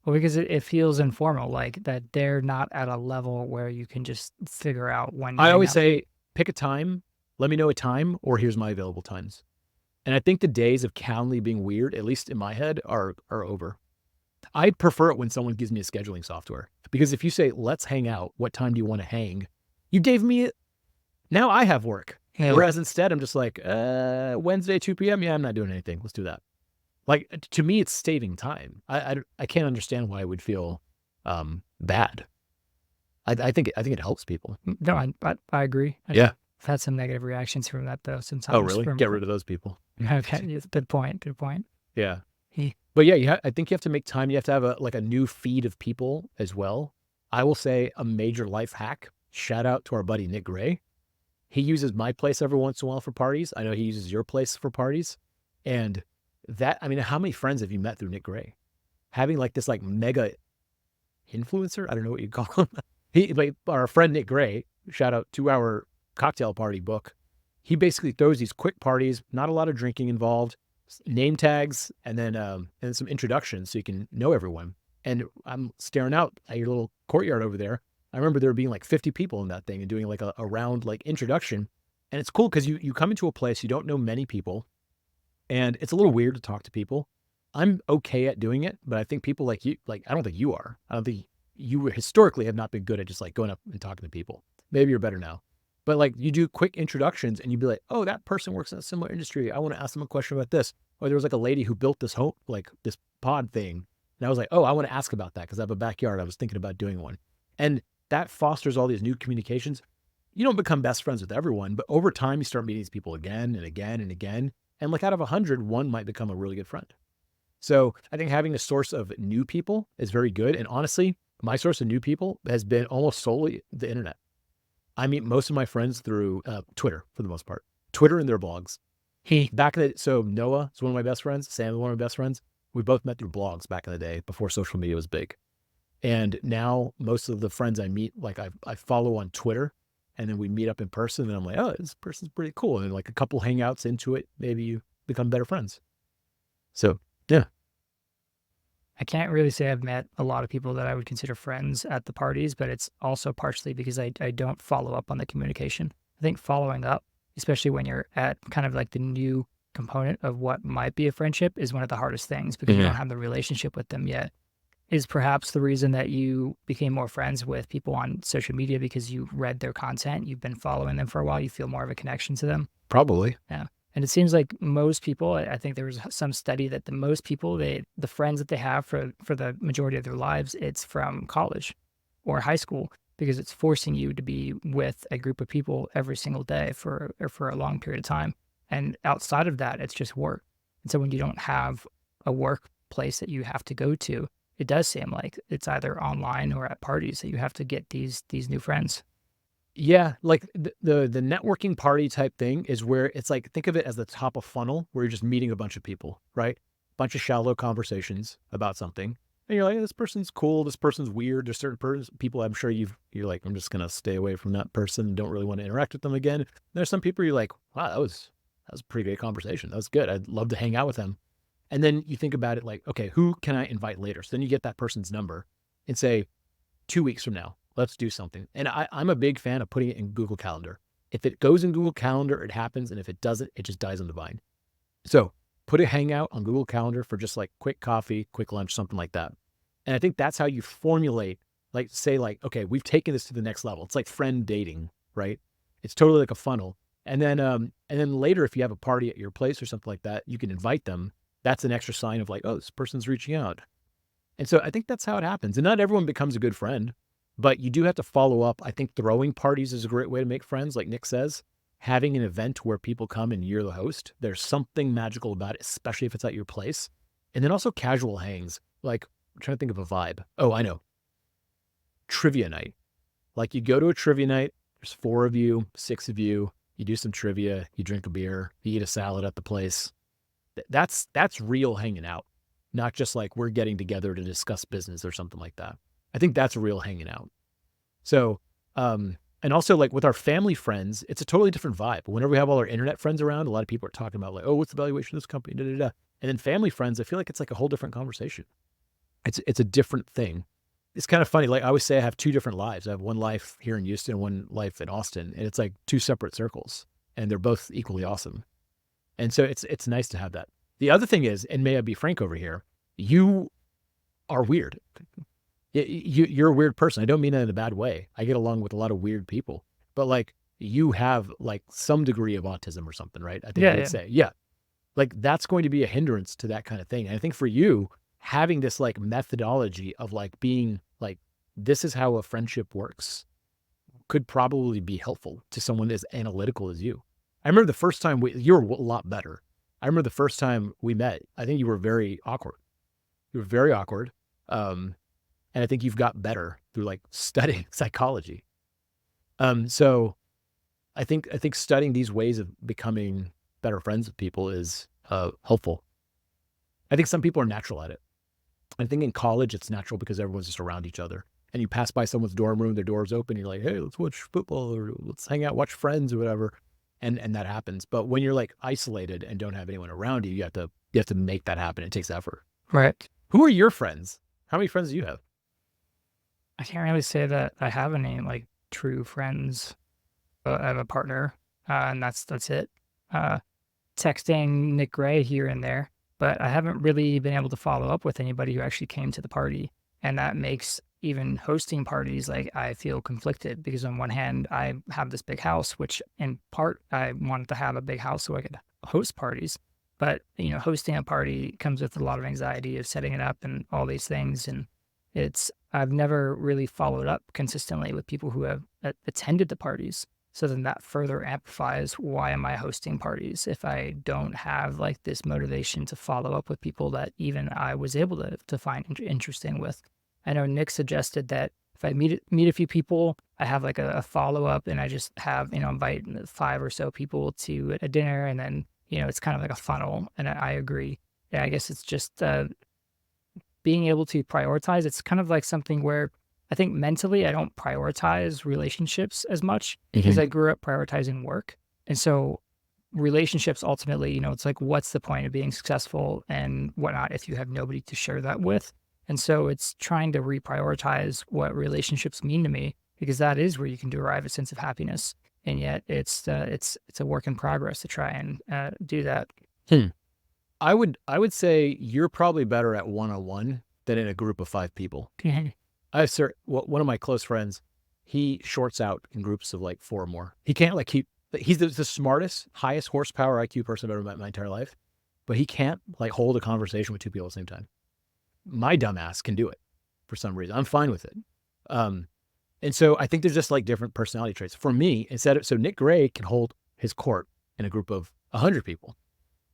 B: Well, because it feels informal, like that they're not at a level where you can just figure out when.
A: I always say, pick a time, let me know a time, or here's my available times. And I think the days of Calendly being weird, at least in my head, are over. I prefer it when someone gives me a scheduling software, because if you say, let's hang out, what time do you want to hang? You gave me it. Now I have work.
B: Yeah.
A: Whereas instead, I'm just like, Wednesday, 2 p.m. Yeah, I'm not doing anything. Let's do that. Like, to me, it's saving time. I can't understand why I would feel bad. I think it helps people.
B: No, I agree.
A: Yeah.
B: I've had some negative reactions from that though. Sometimes.
A: Oh, really? Get rid of those people.
B: Okay, good point. Good point.
A: Yeah.
B: He-
A: But yeah, I think you have to make time. You have to have a new feed of people as well. I will say a major life hack. Shout out to our buddy Nick Gray. He uses my place every once in a while for parties. I know he uses your place for parties. And I mean, how many friends have you met through Nick Gray? Having like this like mega influencer, I don't know what you call him. Our friend Nick Gray, shout out to our cocktail party book. He basically throws these quick parties, not a lot of drinking involved, name tags, and then some introductions so you can know everyone. And I'm staring out at your little courtyard over there. I remember there being like 50 people in that thing and doing like a round like introduction. And it's cool because you come into a place, you don't know many people, and it's a little weird to talk to people. I'm okay at doing it, but I think people like you, like, I don't think you are. I don't think you historically have not been good at just like going up and talking to people. Maybe you're better now. But like you do quick introductions and you'd be like, oh, that person works in a similar industry. I want to ask them a question about this. Or there was like a lady who built this home, like this pod thing. And I was like, oh, I want to ask about that because I have a backyard. I was thinking about doing one. And that fosters all these new communications. You don't become best friends with everyone, but over time you start meeting these people again and again and again. And like out of 100, one might become a really good friend. So I think having a source of new people is very good. And honestly, my source of new people has been almost solely the internet. I meet most of my friends through Twitter for the most part. Twitter and their blogs. So Noah is one of my best friends. Sam is one of my best friends. We both met through blogs back in the day before social media was big. And now most of the friends I meet, like I follow on Twitter, and then we meet up in person and I'm like, oh, this person's pretty cool. And like a couple hangouts into it, maybe you become better friends. So yeah.
B: I can't really say I've met a lot of people that I would consider friends at the parties, but it's also partially because I don't follow up on the communication. I think following up, especially when you're at kind of like the new component of what might be a friendship, is one of the hardest things because you don't have the relationship with them yet. Is perhaps the reason that you became more friends with people on social media because you read their content, you've been following them for a while, you feel more of a connection to them?
A: Probably.
B: Yeah. And it seems like most people, I think there was some study that the most people, the friends that they have for the majority of their lives, it's from college or high school because it's forcing you to be with a group of people every single day for a long period of time. And outside of that, it's just work. And so when you don't have a workplace that you have to go to, it does seem like it's either online or at parties that you have to get these new friends.
A: Yeah, like the networking party type thing is where it's like, think of it as the top of funnel where you're just meeting a bunch of people, right? Bunch of shallow conversations about something. And you're like, hey, this person's cool. This person's weird. There's certain people I'm sure you're like, I'm just going to stay away from that person and don't really want to interact with them again. There's some people you're like, wow, that was a pretty great conversation. That was good. I'd love to hang out with them. And then you think about it like, okay, who can I invite later? So then you get that person's number and say, 2 weeks from now, let's do something. And I'm a big fan of putting it in Google Calendar. If it goes in Google Calendar, it happens. And if it doesn't, it just dies on the vine. So put a hangout on Google Calendar for just like quick coffee, quick lunch, something like that. And I think that's how you formulate, like say like, okay, we've taken this to the next level. It's like friend dating, right? It's totally like a funnel. And then later, if you have a party at your place or something like that, you can invite them. That's an extra sign of like, oh, this person's reaching out. And so I think that's how it happens. And not everyone becomes a good friend, but you do have to follow up. I think throwing parties is a great way to make friends. Like Nick says, having an event where people come and you're the host, there's something magical about it, especially if it's at your place. And then also casual hangs. Like, I'm trying to think of a vibe. Oh, I know. Trivia night. Like you go to a trivia night, there's 4 of you, 6 of you, you do some trivia, you drink a beer, you eat a salad at the place. That's real hanging out, not just like we're getting together to discuss business or something like that. I think that's real hanging out. So, and also like with our family friends, it's a totally different vibe. Whenever we have all our internet friends around, a lot of people are talking about like, oh, what's the valuation of this company? Da, da, da. And then family friends, I feel like it's like a whole different conversation. It's a different thing. It's kind of funny. Like I always say, I have 2 different lives. I have one life here in Houston, one life in Austin, and it's like 2 separate circles, and they're both equally awesome. And so it's nice to have that. The other thing is, and may I be frank over here, you are weird. You're a weird person. I don't mean that in a bad way. I get along with a lot of weird people, but like you have like some degree of autism or something, right? I think
B: Yeah,
A: you would
B: yeah.
A: say, yeah, like that's going to be a hindrance to that kind of thing. And I think for you, having this like methodology of like being like, this is how a friendship works could probably be helpful to someone as analytical as you. I remember the first time you were a lot better. I remember the first time we met, I think you were very awkward. You were very awkward. And I think you've got better through like studying psychology. So I think studying these ways of becoming better friends with people is helpful. I think some people are natural at it. I think in college it's natural because everyone's just around each other. And you pass by someone's dorm room, their door's open, you're like, hey, let's watch football or let's hang out, watch Friends or whatever. And that happens. But when you're like isolated and don't have anyone around you, you have to make that happen. It takes effort.
B: Right.
A: Who are your friends? How many friends do you have?
B: I can't really say that I have any like true friends. I have a partner, and that's it. Texting Nick Gray here and there, but I haven't really been able to follow up with anybody who actually came to the party. And that makes even hosting parties, like I feel conflicted because on one hand, I have this big house, which in part I wanted to have a big house so I could host parties. But, hosting a party comes with a lot of anxiety of setting it up and all these things. And I've never really followed up consistently with people who have attended the parties. So then that further amplifies why am I hosting parties if I don't have like this motivation to follow up with people that even I was able to find interesting with. I know Nick suggested that if I meet a few people, I have like a follow up and I just have, invite 5 or so people to a dinner and then, it's kind of like a funnel. And I agree. Yeah, I guess it's just being able to prioritize. It's kind of like something where I think mentally I don't prioritize relationships as much because I grew up prioritizing work. And so relationships ultimately, it's like, what's the point of being successful and whatnot if you have nobody to share that with? And so it's trying to reprioritize what relationships mean to me because that is where you can derive a sense of happiness. And yet it's a work in progress to try and do that.
A: I would say you're probably better at one-on-one than in a group of 5 people. One of my close friends, he shorts out in groups of like 4 or more. He can't like he's the smartest, highest horsepower IQ person I've ever met in my entire life, but he can't like hold a conversation with 2 people at the same time. My dumbass can do it for some reason. I'm fine with it. And so I think there's just like different personality traits. For me, so Nick Gray can hold his court in a group of 100 people.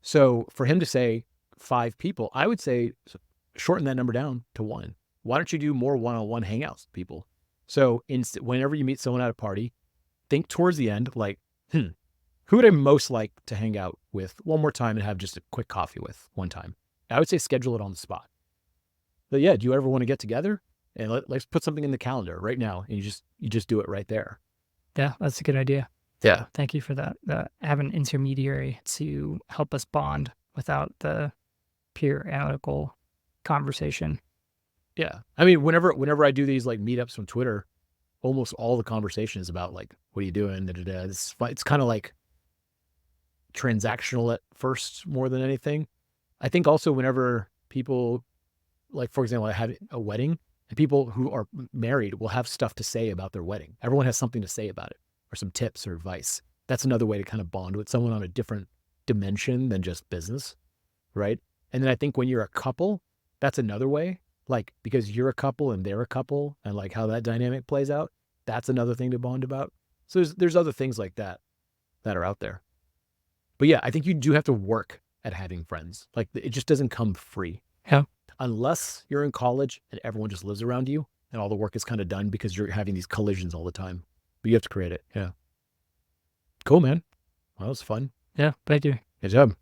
A: So for him to say 5 people, I would say shorten that number down to 1. Why don't you do more one-on-one hangouts with people? So whenever you meet someone at a party, think towards the end, like, who would I most like to hang out with one more time and have just a quick coffee with one time? I would say schedule it on the spot. But yeah, do you ever want to get together? And let's put something in the calendar right now. And you just do it right there.
B: Yeah, that's a good idea.
A: Yeah.
B: Thank you for that. Have an intermediary to help us bond without the pure analytical conversation.
A: Yeah. I mean, whenever I do these like meetups on Twitter, almost all the conversation is about like, what are you doing? It's kind of like transactional at first more than anything. I think also whenever people, like for example, I had a wedding and people who are married will have stuff to say about their wedding. Everyone has something to say about it or some tips or advice. That's another way to kind of bond with someone on a different dimension than just business, right? And then I think when you're a couple, that's another way. Like, because you're a couple and they're a couple and like how that dynamic plays out, that's another thing to bond about. So there's other things like that are out there. But yeah, I think you do have to work at having friends. Like it just doesn't come free.
B: Yeah.
A: Unless you're in college and everyone just lives around you and all the work is kind of done because you're having these collisions all the time. But you have to create it. Yeah. Cool, man. Well, that was fun.
B: Yeah, thank you.
A: Good job.